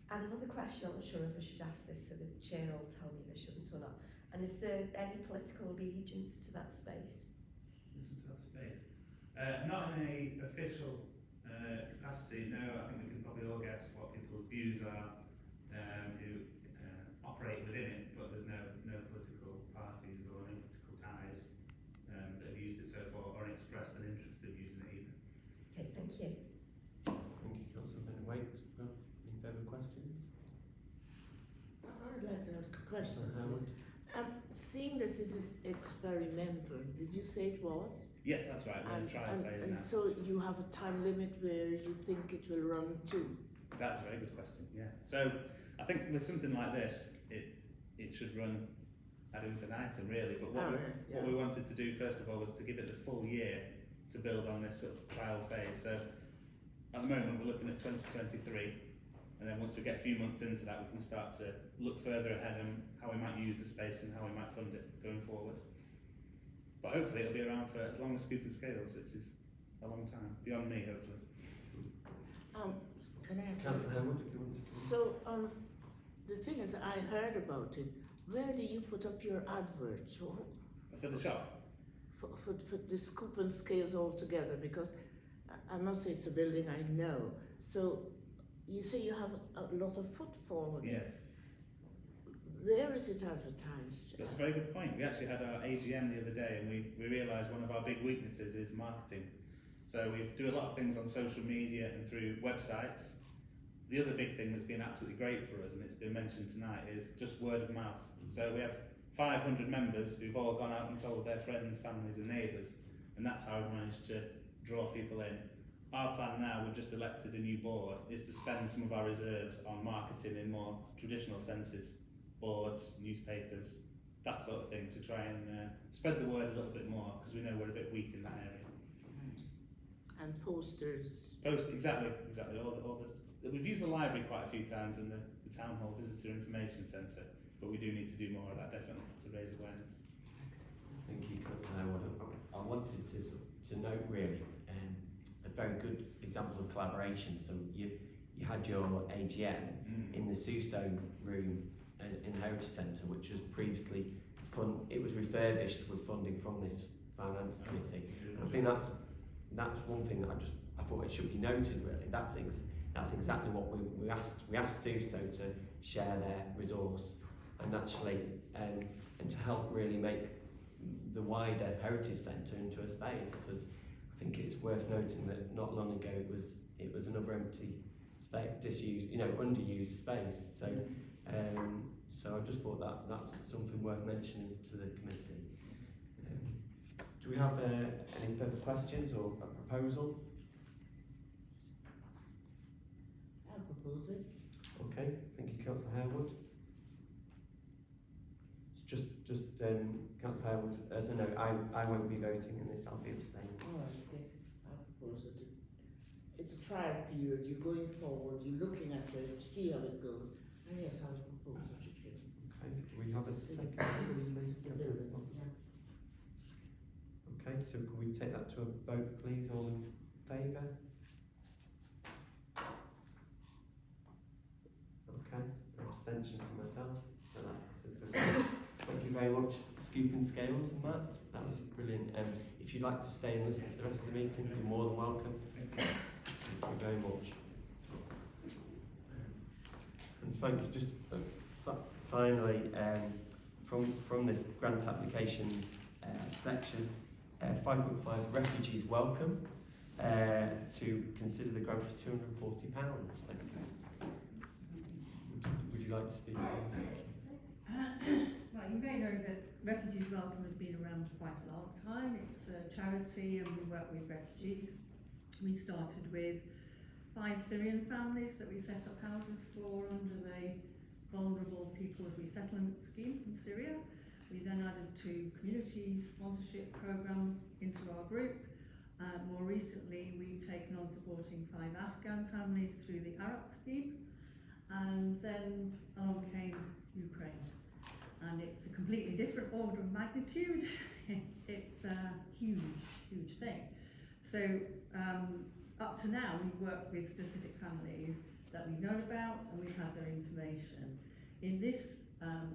And another question, I'm not sure if I should ask this, so the chair will tell me if I shouldn't or not. And is there any political allegiance to that space?
Not in a official capacity, no. I think we can probably all guess what people's views are who operate within it, but there's no political parties or any political ties that have used it so far or expressed an interest in using it either.
Okay, thank you.
Thank you, Councillor Wade. Any further questions?
I'd like to ask a question.
Howard?
Seeing that this is experimental, did you say it was?
Yes, that's right. We're in trial phase
And
now.
so you have a time limit where you think it will run to?
That's a very good question. Yeah. So I think with something like this, it should run ad infinitum really. But what we wanted to do first of all was to give it the full year to build on this sort of trial phase. So at the moment we're looking at 2023. And then once we get a few months into that, we can start to look further ahead on how we might use the space and how we might fund it going forward. But hopefully it'll be around for as long as Scoop and Scales, which is a long time, beyond me hopefully.
Can I?
Councillor Howard, if you want to.
So the thing is, I heard about it. Where do you put up your adverts for
For the shop?
For the Scoop and Scales altogether? Because I must say it's a building I know. So you say you have a lot of footfall.
Yes.
Where is it advertised?
That's a very good point. We actually had our AGM the other day, and we realised one of our big weaknesses is marketing. So we do a lot of things on social media and through websites. The other big thing that's been absolutely great for us, and it's been mentioned tonight, is just word of mouth. So we have 500 members who've all gone out and told their friends, families and neighbours, and that's how we managed to draw people in. Our plan now, we've just elected a new board, is to spend some of our reserves on marketing in more traditional senses. Boards, newspapers, that sort of thing, to try and spread the word a little bit more, because we know we're a bit weak in that area.
And posters.
Exactly. We've used the library quite a few times and the Town Hall Visitor Information Centre, but we do need to do more of that, definitely, to raise awareness.
Thank you, Councillor Howard. I wanted to note really a very good example of collaboration. So you had your AGM in the Suso room in the Heritage Centre, which was previously it was refurbished with funding from this finance committee. And I think that's one thing that I thought it should be noted really. That's exactly what we asked Suso to share their resource and actually and to help really make the wider Heritage Centre into a space, because I think it's worth noting that not long ago it was another empty space, disused, underused space. So I just thought that's something worth mentioning to the committee. Do we have any further questions or a proposal?
I'll propose it.
Okay, thank you, Councillor Harewood. Just Councillor Harewood, as a note, I won't be voting in this, I'll be abstaining.
All right, okay. I'll propose it. It's a trial period. You're going forward. You're looking at it, see how it goes. And yes, I'll propose it.
Okay, we have a second. Okay, so can we take that to a vote, please? All in favour? Okay, abstention from myself. So that's thank you very much, Scoop and Scales and Matt. That was brilliant. If you'd like to stay and listen to the rest of the meeting, you're more than welcome. Thank you very much. And thank you. Just finally, from this grant applications section, 5.5 refugees welcome to consider the grant for £240. Thank you. Would you like to speak?
Well, you may know that Refugees Welcome has been around for quite a long time. It's a charity and we work with refugees. We started with 5 Syrian families that we set up houses for under the Vulnerable People's Resettlement Scheme in Syria. We then added to community sponsorship programme into our group. More recently, we've taken on supporting 5 Afghan families through the Arab scheme. And then along came Ukraine. And it's a completely different order of magnitude. It's a huge thing. So up to now, we've worked with specific families that we know about and we've had their information. In this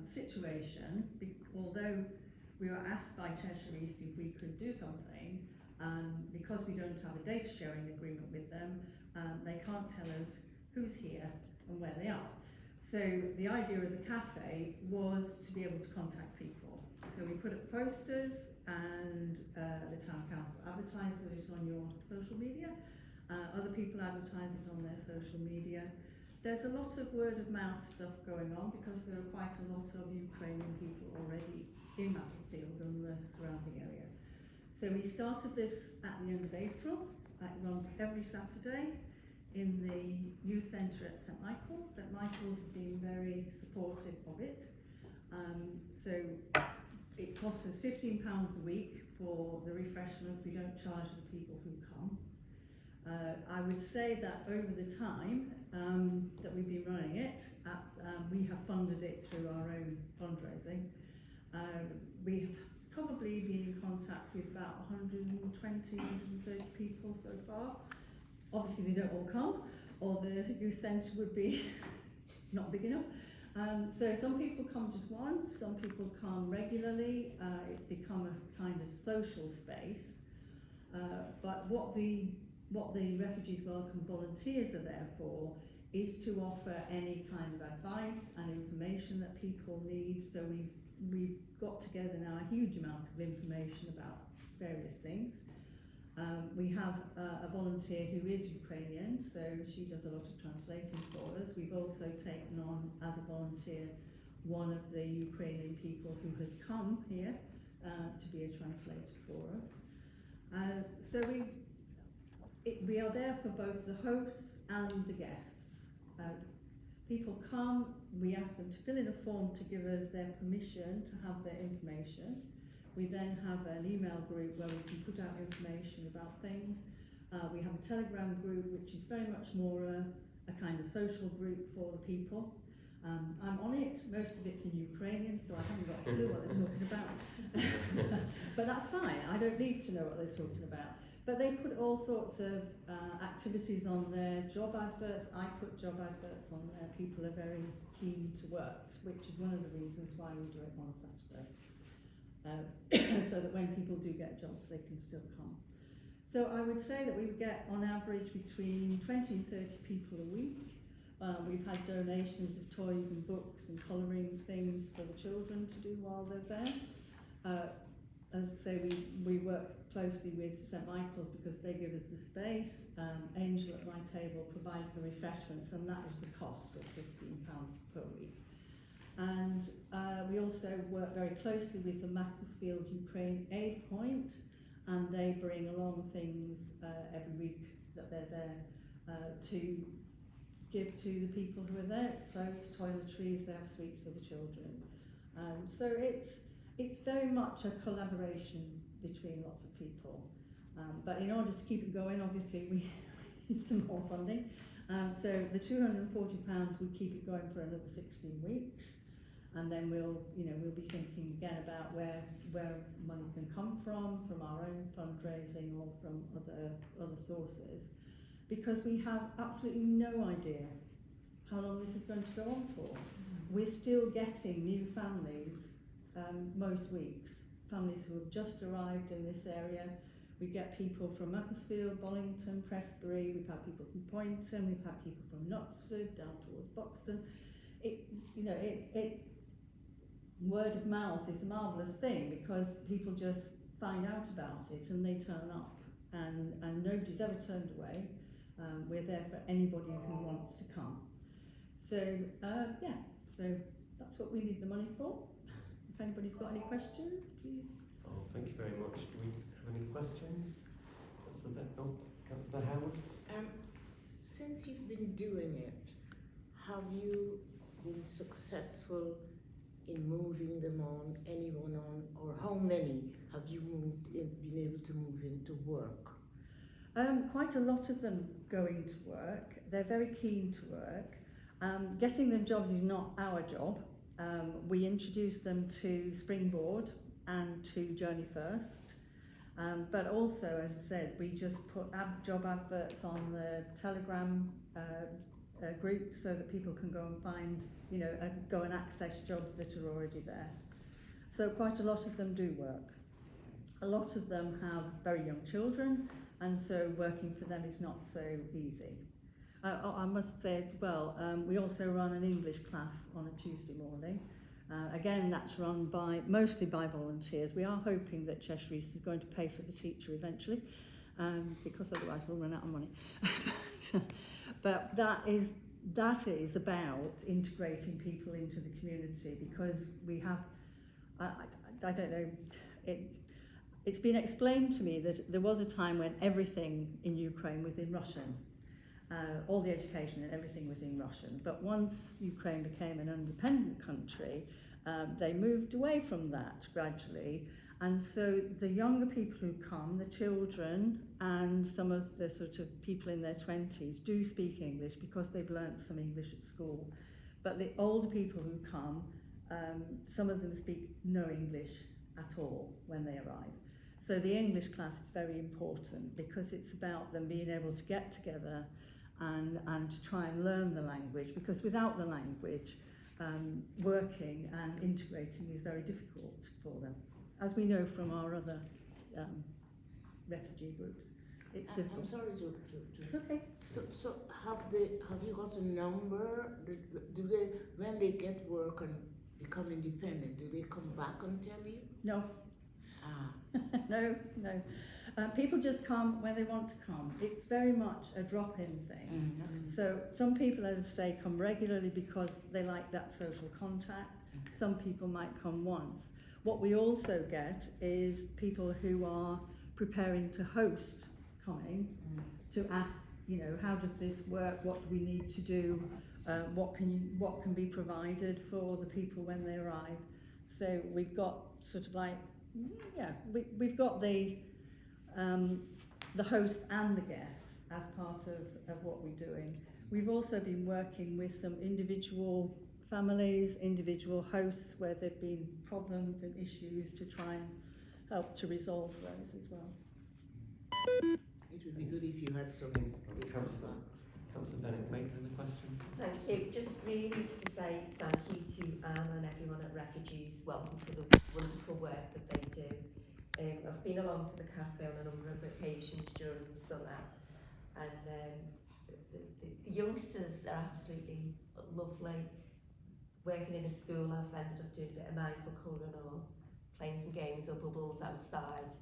situation, although we were asked by Cheshire East if we could do something, because we don't have a data sharing agreement with them, they can't tell us who's here and where they are. So the idea of the cafe was to be able to contact people. So we put up posters and the town council advertises it on your social media. Other people advertise it on their social media. There's a lot of word of mouth stuff going on because there are quite a lot of Ukrainian people already in Macclesfield and the surrounding area. So we started this at the end of April. It runs every Saturday in the youth centre at St Michael's. St Michael's have been very supportive of it. So it costs us £15 a week for the refreshments. We don't charge the people who come. I would say that over the time that we've been running it, we have funded it through our own fundraising. We've probably been in contact with about 120, 130 people so far. Obviously they don't all come, or the youth centre would be not big enough. So some people come just once, some people come regularly. It's become a kind of social space. But what the Refugees Welcome volunteers are there for is to offer any kind of advice and information that people need. So we've got together now a huge amount of information about various things. We have a volunteer who is Ukrainian, so she does a lot of translating for us. We've also taken on as a volunteer one of the Ukrainian people who has come here to be a translator for us. So we are there for both the hosts and the guests. People come, we ask them to fill in a form to give us their permission to have their information. We then have an email group where we can put out information about things. We have a Telegram group, which is very much more a kind of social group for the people. I'm on it, most of it's in Ukrainian, so I haven't got a clue what they're talking about. But that's fine, I don't need to know what they're talking about. But they put all sorts of activities on their job adverts. I put job adverts on there. People are very keen to work, which is one of the reasons why we do it on a Saturday. So that when people do get jobs, they can still come. So I would say that we would get on average between 20 and 30 people a week. We've had donations of toys and books and colouring things for the children to do while they're there. As I say, we work closely with St Michael's because they give us the space. Angel at my table provides the refreshments, and that is the cost of £15 per week. And we also work very closely with the Macclesfield Ukraine Aid Point, and they bring along things every week that they're there to give to the people who are there. It's clothes, toiletries, they have sweets for the children. So it's very much a collaboration between lots of people. But in order to keep it going, obviously we need some more funding. So the £240 would keep it going for another 16 weeks. And then we'll be thinking again about where money can come from our own fundraising or from other sources, because we have absolutely no idea how long this is going to go on for. We're still getting new families most weeks, families who have just arrived in this area. We get people from Macclesfield, Bollington, Prestbury. We've had people from Poynton. We've had people from Knutsford down towards Buxton. Word of mouth is a marvellous thing, because people just find out about it and they turn up, and nobody's ever turned away. We're there for anybody who wants to come. So so that's what we need the money for. If anybody's got any questions, please.
Oh, thank you very much. Do we have any questions? Councillor Howard?
Since you've been doing it, have you been successful in moving them on, anyone on, or how many have you been able to move into work?
Quite a lot of them going to work. They're very keen to work. Getting them jobs is not our job. We introduce them to Springboard and to Journey First. But also, as I said, we just put job adverts on the Telegram group so that people can go and find, go and access jobs that are already there. So quite a lot of them do work. A lot of them have very young children, and so working for them is not so easy. I must say as well, we also run an English class on a Tuesday morning. Again, that's run mostly by volunteers. We are hoping that Cheshire East is going to pay for the teacher eventually, because otherwise we'll run out of money. But that is about integrating people into the community, because we have, I don't know, it's been explained to me that there was a time when everything in Ukraine was in Russian. All the education and everything was in Russian. But once Ukraine became an independent country, they moved away from that gradually. And so the younger people who come, the children and some of the sort of people in their 20s do speak English because they've learnt some English at school. But the older people who come, some of them speak no English at all when they arrive. So the English class is very important, because it's about them being able to get together and to try and learn the language, because without the language, working and integrating is very difficult for them, as we know from our other refugee groups. it's
I'm
difficult.
sorry to
It's okay.
So have you got a number? Do they, when they get work and become independent, do they come back and tell you?
No,
Ah,
no. People just come when they want to come. It's very much a drop-in thing. So some people, as I say, come regularly because they like that social contact. Some people might come once. What we also get is people who are preparing to host coming to ask, you know, how does this work? What do we need to do? What can be provided for the people when they arrive? So we've got sort of like, yeah, we've got the host and the guests as part of what we're doing. We've also been working with some individual families, individual hosts where there've been problems and issues to try and help to resolve those as well.
it would be good if you had some.
Councillor Bennett, mate, there's a question.
Thank you. Just really to say thank you to Anne and everyone at Refugees Welcome for the wonderful work that they do. I've been along to the cafe on a number of occasions during the summer, and the youngsters are absolutely lovely. Working in a school, I've ended up doing a bit of mindful colouring or playing some games or bubbles outside,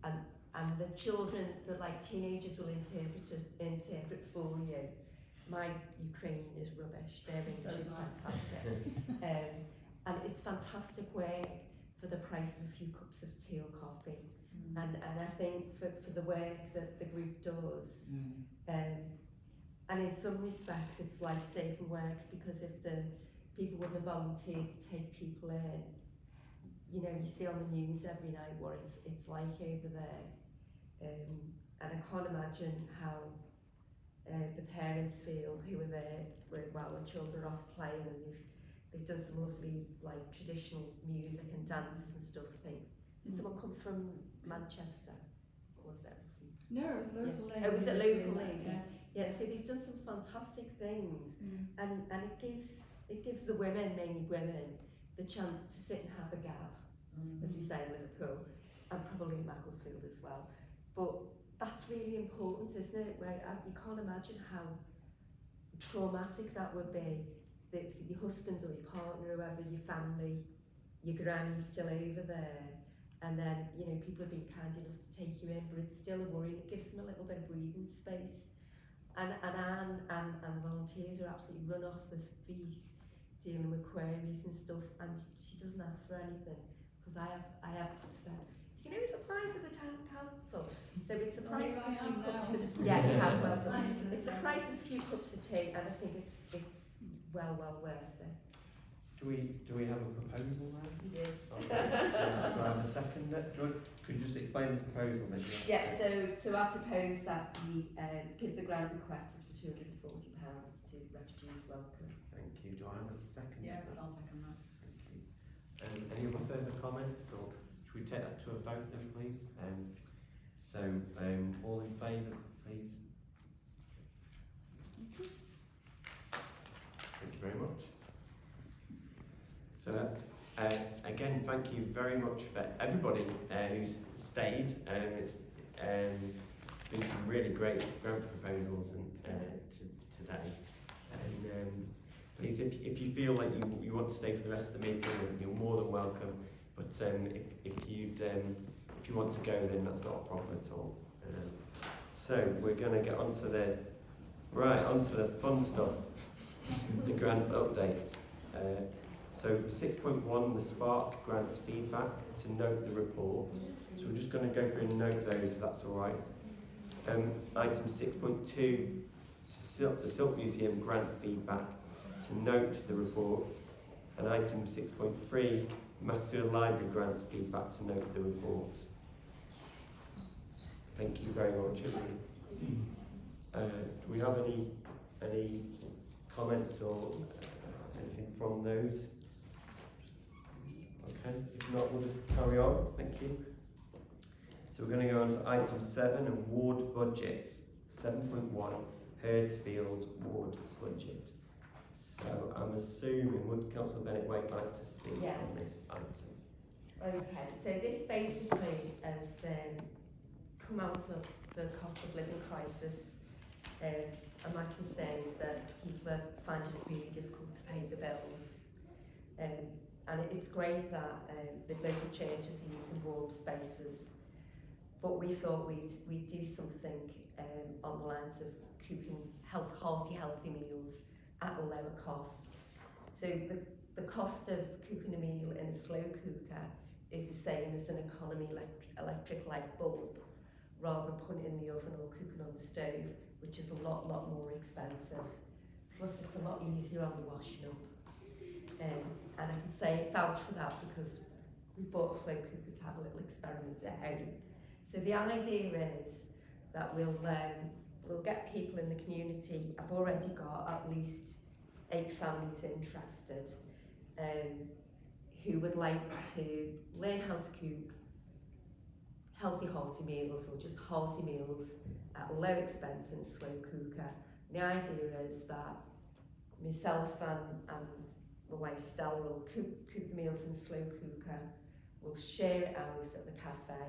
and the children, the like teenagers will interpret for you. My Ukrainian is rubbish, their English is fantastic. And it's fantastic work for the price of a few cups of tea or coffee. And I think for the work that the group does, and in some respects it's life-saving work, because if the people wouldn't have volunteered to take people in, you know, you see on the news every night what it's like over there. And I can't imagine how the parents feel who are there while the children are off playing, and they've done some lovely like traditional music and dances and stuff. I think, did someone come from Manchester? Or was that?
No, it was local lady.
Oh, was it local lady?
Yeah.
Yeah, so they've done some fantastic things, and it gives the women, mainly women, the chance to sit and have a gab, as we say in Liverpool, and probably in Macclesfield as well. But that's really important, isn't it? Where you can't imagine how traumatic that would be. That your husband or your partner, whoever, your family, your granny's still over there, and then, you know, people have been kind enough to take you in, but it's still a worry. It gives them a little bit of breathing space. And Anne and volunteers are absolutely run off this feast dealing with queries and stuff, and she doesn't ask for anything, because I have said, you can always apply to the town council. So it's a price of a few cups of tea. Yeah, you have, well done. It's a price of a few cups of tea, and I think it's well worth it.
Do we have a proposal now?
You do.
Okay. Do I have a second? Could you just explain the proposal then?
Yeah, so I propose that we give the grant requested for £240 to Refugees Welcome.
Thank you. Do I have a second?
Yes, I'll second that.
Thank you. Any other further comments, or should we take that to a vote then, please? All in favour, please. Thank you very much. So again, thank you very much for everybody who's stayed. It's been some really great grant proposals today. And please, if you feel like you want to stay for the rest of the meeting, you're more than welcome. But if you want to go, then that's not a problem at all. So we're going to get onto the fun stuff, the grant updates. So 6.1, the Spark grants feedback, to note the report. So we're just going to go through and note those, if that's all right. Item 6.2, the Silk Museum grant feedback, to note the report. And item 6.3, Macclesfield Library grant feedback, to note the report. Thank you very much, everybody. Do we have any comments or anything from those? Okay, if not, we'll just carry on. Thank you. So we're going to go on to item 7, award budgets. 7.1, Herdsfield ward budget. So I'm assuming, would Councillor Bennett White like to speak on this item?
Okay, so this basically has come out of the cost of living crisis, and my concern is that people are finding it really difficult to pay the bills. And it's great that the local churches are using warm spaces, but we thought we'd do something on the lines of cooking healthy meals at a lower cost. So the cost of cooking a meal in a slow cooker is the same as an economy electric light bulb, rather than putting it in the oven or cooking on the stove, which is a lot more expensive. Plus it's a lot easier on the washing up. And I can say vouch for that because we bought a slow cooker to have a little experiment at home. So the idea is that we'll get people in the community. I've already got at least 8 families interested who would like to learn how to cook hearty meals, or just hearty meals at low expense in a slow cooker. The idea is that myself and my wife Stella will cook the meals in a slow cooker. We'll share it out at the cafe.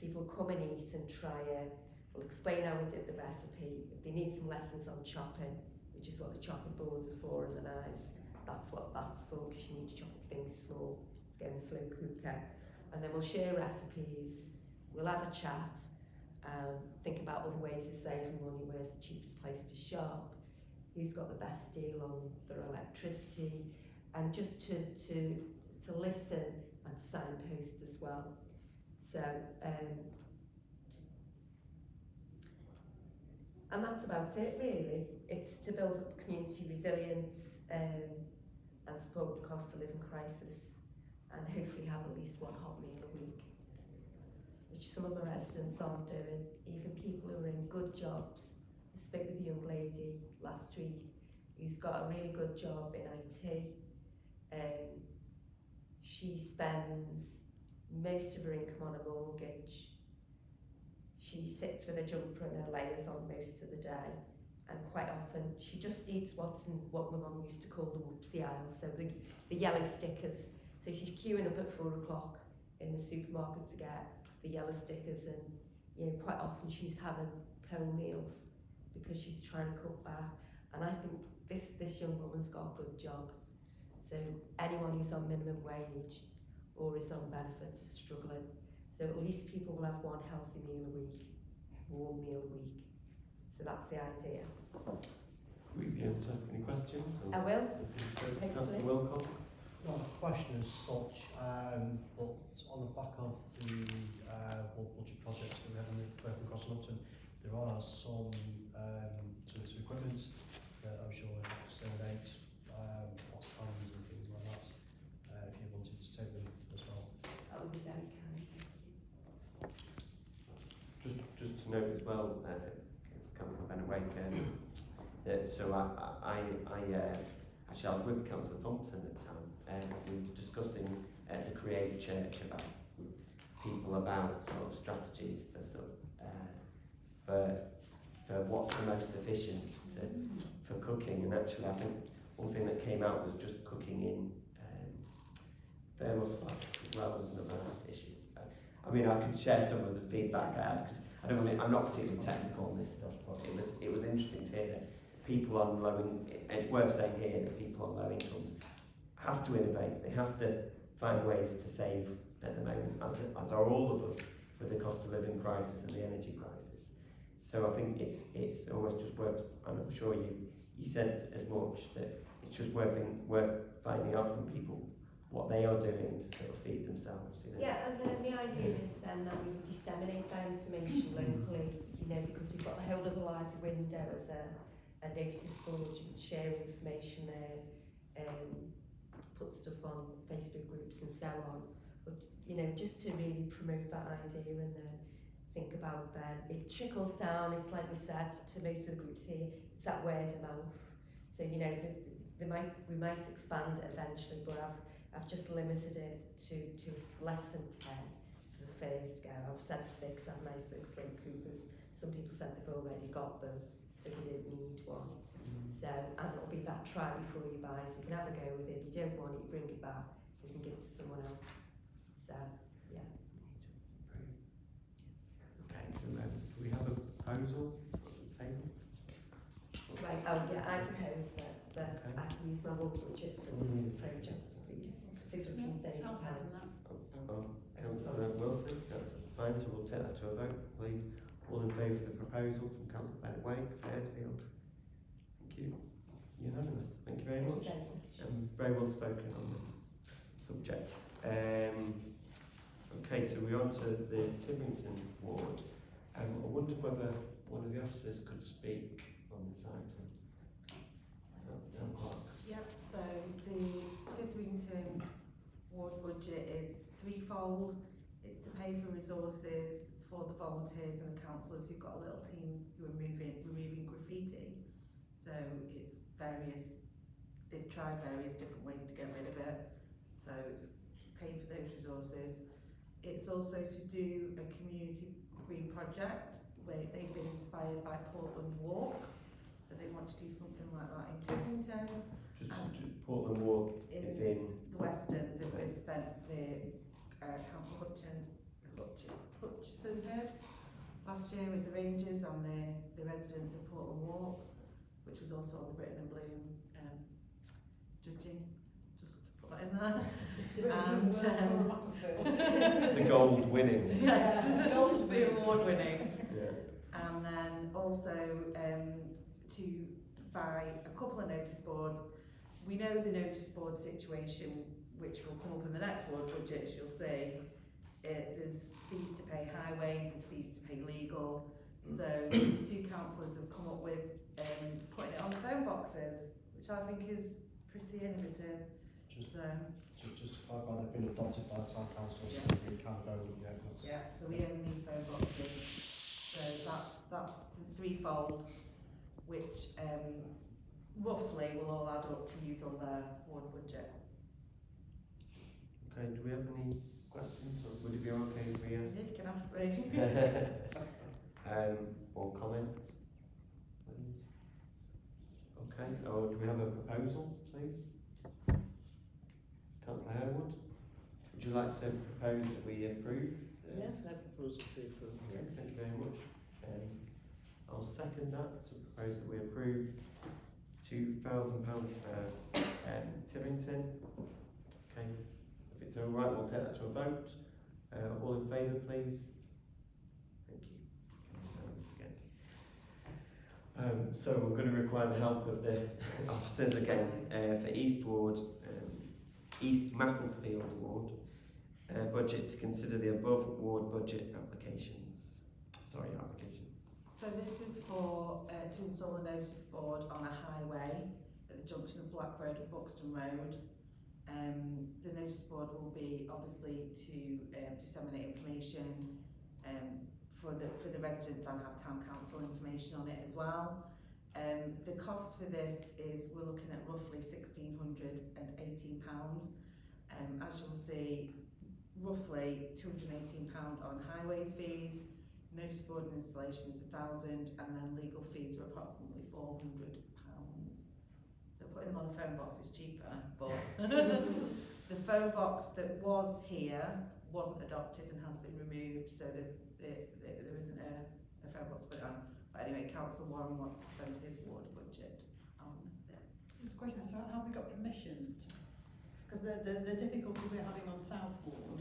People come and eat and try it. We'll explain how we did the recipe. If they need some lessons on chopping, which is what the chopping boards are for, and the knives, that's what that's for, because you need to chop things small to go in a slow cooker. And then we'll share recipes, we'll have a chat, think about other ways of saving money, where's the cheapest place to shop, who's got the best deal on their electricity, and just to listen and to signpost as well. So, and that's about it really. It's to build up community resilience and support the cost of living crisis, and hopefully have at least one hot meal a week, which some of the residents aren't doing. Even people who are in good jobs. I spoke with a young lady last week who's got a really good job in IT. She spends most of her income on a mortgage. She sits with a jumper and her layers on most of the day, and quite often she just eats what's in what my mum used to call the whoopsie aisle, so the yellow stickers. So she's queuing up at 4 o'clock in the supermarket to get the yellow stickers, and you know, quite often she's having cold meals because she's trying to cut back. And I think this young woman's got a good job. So anyone who's on minimum wage or is on benefits is struggling. So at least people will have one healthy meal a week, warm meal a week. So that's the idea.
Will you be able to ask any questions?
I will.
Councillor Wilcox?
Not a question as such, but on the back of the budget projects that we have in the Working Across London, there are some bits of equipment that I'm sure will exterminate lots of fans and things like that. If you wanted to take them as well.
That would be very kind.
Just to note as well, Councillor Bennett Wake, so actually I was with Councillor Thompson at the time, and we were discussing the Create Church about people about sort of strategies for sort of for what's the most efficient for cooking. And actually I think one thing that came out was just cooking in thermos flasks as well as another issue. I mean, I could share some of the feedback I had, because I'm not particularly technical on this stuff, but it was interesting to hear that people on it's worth saying here that people on low incomes have to innovate. They have to find ways to save at the moment, as are all of us, with the cost of living crisis and the energy crisis. So I think it's almost just worth, and I'm sure you said as much, that it's just worth finding out from people what they are doing to sort of feed themselves. You know?
Yeah, and then the idea is then that we would disseminate that information locally, you know, because we've got the whole of the library window as a notice board. You can share information there, put stuff on Facebook groups and so on. But, you know, just to really promote that idea and then think about them. It trickles down, it's like we said, to most of the groups here, it's that word of mouth. So, you know, we might expand it eventually, but I've just limited it to less than 10 for the first go. I've said 6, I've made 6 slow cookers. Some people said they've already got them, so you didn't need one. So, and it'll be that try before you buy, so you can have a go with it. If you don't want it, you bring it back, you can give it to someone else. So, yeah.
Okay, so we have a proposal on the table?
Right, oh yeah, I propose that
Okay.
I can use my one budget for this project, please. £630.
I'll second that.
Councillor Wilson, that's fine, so we'll take that to a vote, please. All in favour of the proposal from Councillor Bennett Wake, Fairfield? Thank you. Unanimous. Thank you very
Thank
much.
you very much.
Very well spoken on the subject. Okay, so we're on to the Tibbington ward. I wondered whether one of the officers could speak on this item. Town clerk.
Yep, so the Tibbington ward budget is threefold. It's to pay for resources for the volunteers and the councillors who've got a little team who are removing graffiti. So it's they've tried various different ways to get rid of it. So it's paying for those resources. It's also to do a community green project where they've been inspired by Portland Walk. So they want to do something like that in Tibbington.
Just Portland Walk is in
the Western that was spent the Council Hutchinson did last year with the Rangers on the residents of Portland Walk, which was also on the Britain and Bloom judging, just to put that in there. And
the gold winning.
yes, the award winning.
Yeah.
And then also to buy a couple of notice boards. We know the notice board situation, which will come up in the next ward budget, as you'll see. There's fees to pay highways, there's fees to pay legal. So the two councillors have come up with putting it on the phone boxes, which I think is pretty innovative.
Just
So
to clarify, they've been adopted by the town council, so
Yeah.
we can vote, yeah, that's.
yeah, so we own these phone boxes. So that's the threefold, which roughly will all add up to use on their ward budget.
Okay, do we have any questions, or would it be okay if we
You
ask?
can ask me.
Or comments, please? Okay, or do we have a proposal, please? Councillor Harewood, would you like to propose that we approve?
Yes, I propose to approve.
Okay, thank you very much. I'll second that, to propose that we approve £2,000 for Tibbington. Okay, if it's all right, we'll take that to a vote. All in favour, please? Thank you. So we're going to require the help of the officers again for East Ward, East Macclesfield Ward budget to consider the above ward budget applications. Application.
So this is for to install a notice board on a highway at the junction of Black Road and Buxton Road. The notice board will be obviously to disseminate information for the residents and have town council information on it as well. The cost for this is we're looking at roughly £1,618. As you'll see, roughly £218 on highways fees. Notice board and installation is £1,000, and then legal fees are approximately £400. So putting them on the phone box is cheaper, but the phone box that was here wasn't adopted and has been removed, so there isn't a phone box put on. But anyway, Councillor Warren wants to spend his ward budget on this.
There's a question, so have we got permission? Because the difficulty we're having on South Ward,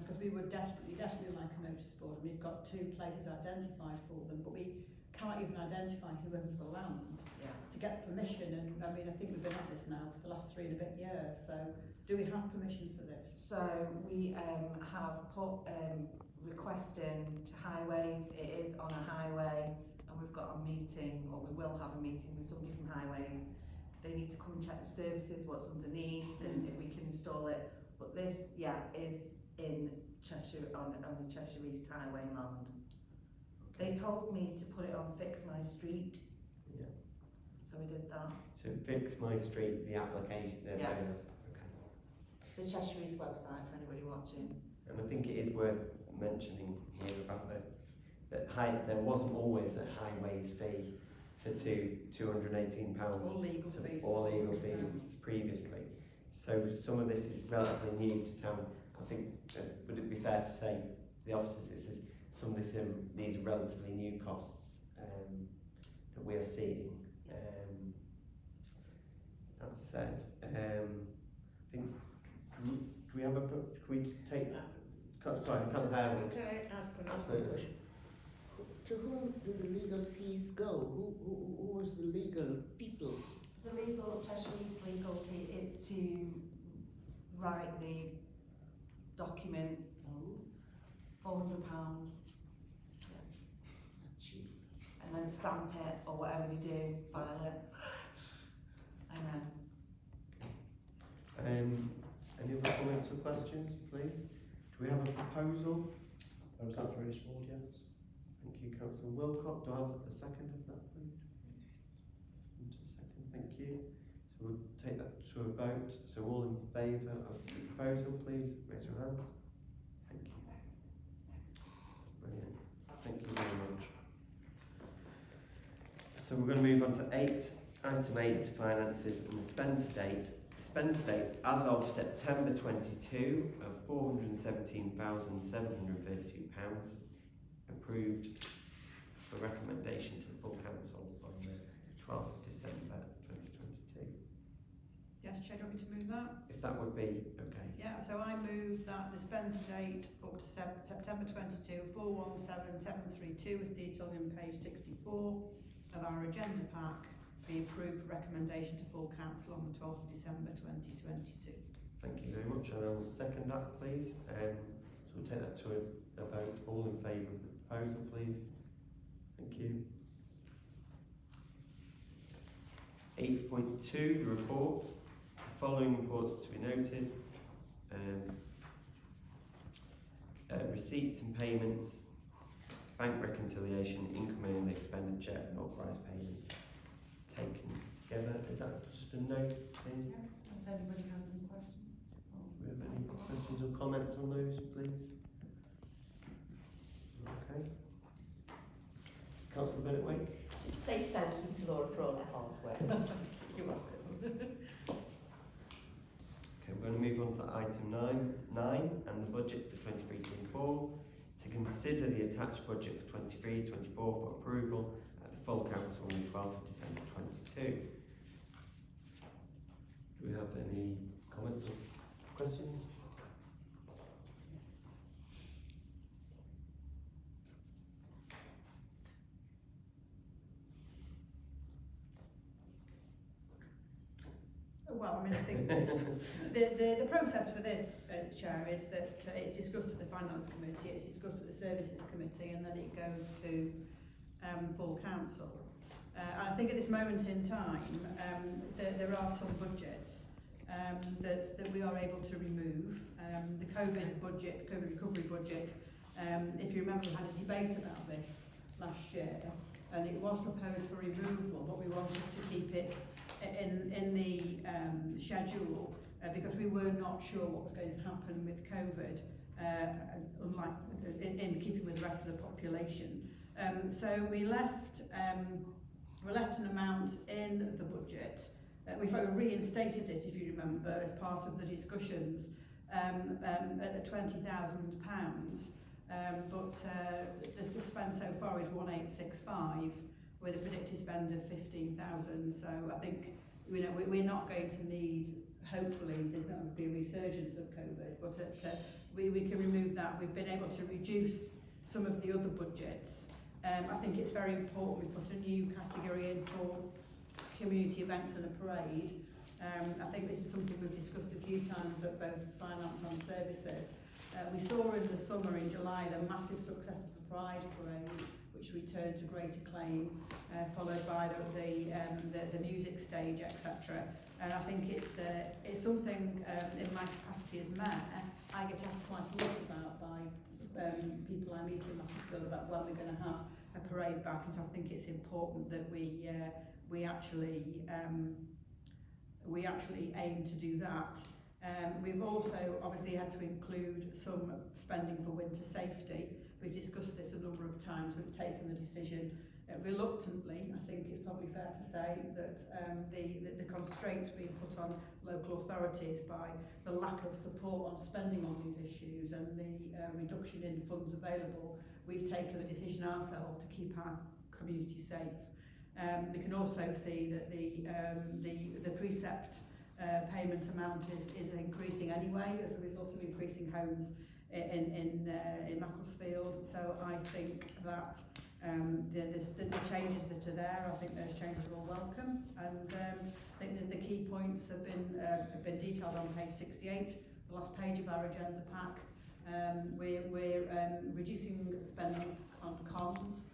because we would desperately like a notice board, and we've got 2 places identified for them, but we can't even identify who owns the land
Yeah.
to get permission. And I mean, I think we've been at this now for the last 3 and a bit years, so do we have permission for this?
So we have put requesting to highways. It is on a highway, and we've got a meeting, or we will have a meeting with somebody from highways. They need to come and check the services, what's underneath, and if we can install it. But this, yeah, is in Cheshire, on the Cheshire East Highway land. They told me to put it on Fix My Street.
Yeah.
So we did that.
So Fix My Street, the application.
Yes.
Okay.
The Cheshire East website for anybody watching.
And I think it is worth mentioning here about that there wasn't always a highways fee for £218
All legal fees.
all legal fees previously. So some of this is relatively new to town. I think would it be fair to say the officers, some of these are relatively new costs that we are seeing. That said, I think, do we have a, can we take, sorry, I can't have.
Can I ask another
Absolutely.
question? To whom do the legal fees go? Who was the legal people?
The legal, Cheshire's legal fee is to write the document, £400,
Cheap.
and then stamp it or whatever they do, file it, and then
Any other comments or questions, please? Do we have a proposal?
Was that for East Ward, yes?
Thank you, Councillor Wilcott. Do I have a second of that, please? Just a second, thank you. So we'll take that to a vote. So all in favour of the proposal, please raise your hand. Thank you. Brilliant. Thank you very much. So we're going to move on to item 8, finances and the spend date. The spend date as of September 22 of £417,732 approved for recommendation to the full council on the 12th of December 2022.
Yes, Chair, do you want me to move that?
If that would be okay.
Yeah, so I move that the spend date up to September 22, 417732, as detailed in page 64 of our agenda pack, be approved for recommendation to full council on the 12th of December 2022.
Thank you very much, and I will second that, please. So we'll take that to a vote. All in favour of the proposal, please. Thank you. 8.2, the reports. The following reports to be noted. Receipts and payments, bank reconciliation, income and expenditure, and authorised payments taken together. Is that just a note? Tim?
yes, if anybody has any questions.
Do we have any questions or comments on those, please? Okay. Councillor Bennett-Waite?
Just say thank you to Laura for all her hard work.
You're welcome.
Okay, we're going to move on to item 9 and the budget for 23-24. To consider the attached budget for 23-24 for approval at the full council on the 12th of December 22. Do we have any comments or questions?
Well, I mean, I think the process for this, Chair, is that it's discussed at the Finance Committee, it's discussed at the Services Committee, and then it goes to full council. I think at this moment in time, there are some budgets that we are able to remove. The COVID budget, COVID recovery budget, if you remember, we had a debate about this last year, and it was proposed for removal, but we wanted to keep it in the schedule because we were not sure what was going to happen with COVID, unlike in keeping with the rest of the population. So we left an amount in the budget. We reinstated it, if you remember, as part of the discussions at the £20,000. But the spend so far is 1865. With a predicted spend of 15,000, so I think we're not going to need. Hopefully, there's not going to be a resurgence of COVID, but we can remove that. We've been able to reduce some of the other budgets. I think it's very important we put a new category in for community events and a parade. I think this is something we've discussed a few times at both finance and services. We saw in the summer in July the massive success of the Pride Parade, which returned to great acclaim, followed by the music stage, etc. And I think it's something in my capacity as mayor, I get asked quite a lot about by people I meet in Macclesfield about when we're going to have a parade back, and so I think it's important that we actually aim to do that. We've also obviously had to include some spending for winter safety. We've discussed this a number of times. We've taken the decision reluctantly, I think it's probably fair to say that the constraints being put on local authorities by the lack of support on spending on these issues and the reduction in funds available, we've taken the decision ourselves to keep our community safe. We can also see that the precept payment amount is increasing anyway as a result of increasing homes in Macclesfield. So I think that the changes that are there, I think those changes are all welcome, and I think the key points have been detailed on page 68, the last page of our agenda pack. We're reducing spending on comms.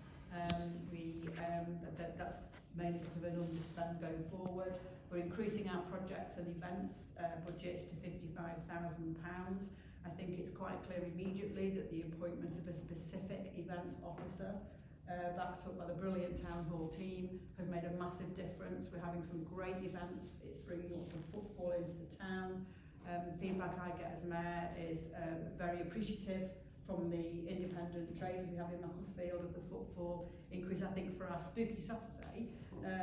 That's mainly because of an underspend going forward. We're increasing our projects and events budgets to £55,000. I think it's quite clear immediately that the appointment of a specific events officer backed up by the brilliant town hall team has made a massive difference. We're having some great events. It's bringing lots of footfall into the town. Feedback I get as mayor is very appreciative from the independent traders we have in Macclesfield of the footfall increase. I think for our spooky Saturday,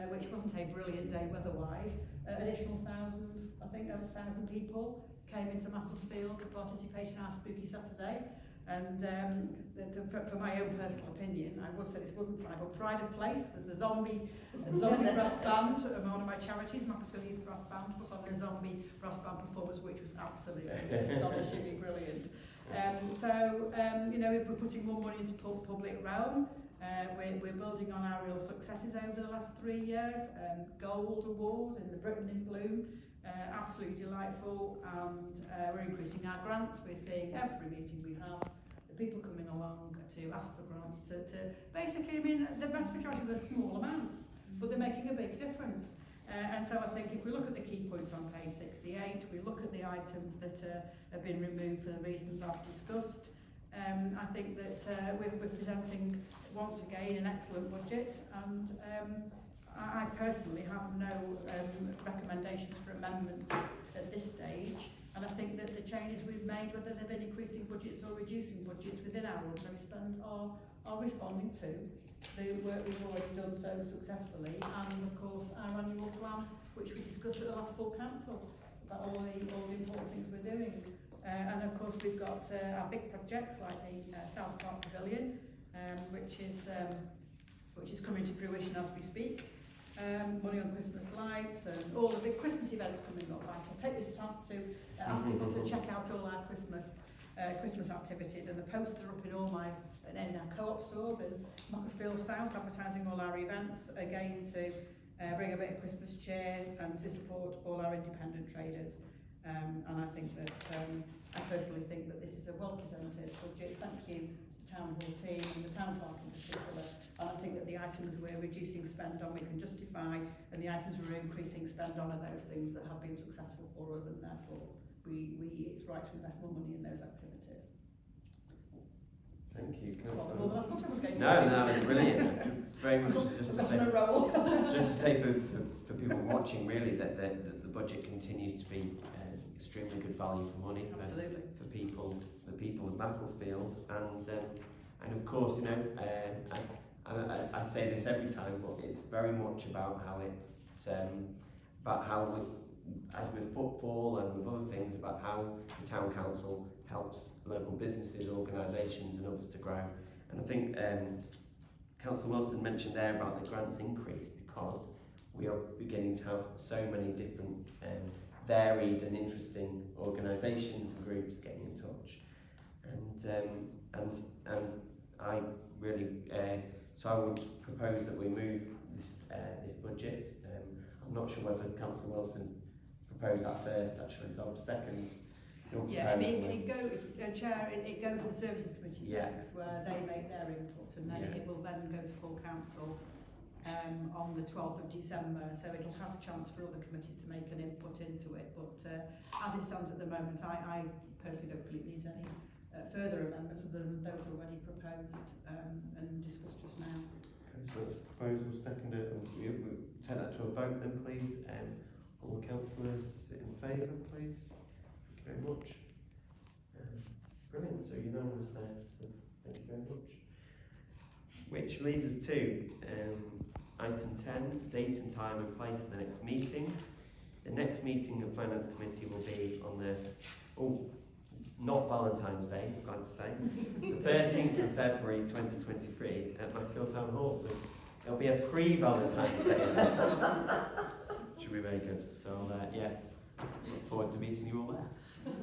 which wasn't a brilliant day weather-wise, additional 1,000 people came into Macclesfield to participate in our spooky Saturday. And for my own personal opinion, I will say this wasn't time, but pride of place was the zombie brass band. One of my charities, Macclesfield Youth Brass Band, put on a zombie brass band performance, which was absolutely astonishingly brilliant. You know, we're putting more money into public realm. We're building on our real successes over the last 3 years. Gold award in the Britain in Bloom. Absolutely delightful, and we're increasing our grants. We're seeing every meeting we have, the people coming along to ask for grants to basically, I mean, the vast majority of them are small amounts, but they're making a big difference. And so I think if we look at the key points on page 68, we look at the items that have been removed for the reasons I've discussed, I think that we're presenting once again an excellent budget, and I personally have no recommendations for amendments at this stage, and I think that the changes we've made, whether they've been increasing budgets or reducing budgets within our ordinary spend, are responding to the work we've already done so successfully, and of course our annual plan, which we discussed at the last full council, about all the important things we're doing. And of course we've got our big projects like the South Park Pavilion, which is coming to fruition as we speak. Money on Christmas lights and all the big Christmas events coming up. I shall take this chance to ask people to check out all our Christmas activities, and the posters are up in all our co-op stores in Macclesfield South, advertising all our events, again to bring a bit of Christmas cheer and to support all our independent traders. And I think that I personally think that this is a well-presented budget. Thank you to the town hall team and the town clerk in particular. And I think that the items we're reducing spend on we can justify, and the items we're increasing spend on are those things that have been successful for us, and therefore it's right to invest more money in those activities.
Thank you.
Well, that's what I was going to say.
No, that's brilliant. Very much just to say, just to say for people watching, really, that the budget continues to be extremely good value for money for people, the people of Macclesfield, and of course, you know, I say this every time, but it's very much about how as with footfall and with other things, about how the town council helps local businesses, organisations and others to grow. And I think Councillor Wilson mentioned there about the grants increase, because we are beginning to have so many different varied and interesting organisations and groups getting in touch, and I really so I would propose that we move this budget. I'm not sure whether Councillor Wilson proposed that first actually, so I would second your proposal.
Yeah, I mean it goes to the Services Committee next, where they make their input, and then it will then go to full council on the 12th of December, so it'll have a chance for other committees to make an input into it, but as it stands at the moment, I personally don't feel it needs any further amendments other than those already proposed and discussed just now.
Okay, so that's proposal, seconded, and we'll take that to a vote then, please. All the councillors in favour, please. Thank you very much. Brilliant, so unanimous there, so thank you very much. Which leads us to item 10, date and time and place of the next meeting. The next meeting of Finance Committee will be on the, not Valentine's Day, I'm glad to say, the 13th of February 2023 at Maxfield Town Hall. So it'll be a pre-Valentine's Day event. Should be very good. So yeah, look forward to meeting you all there.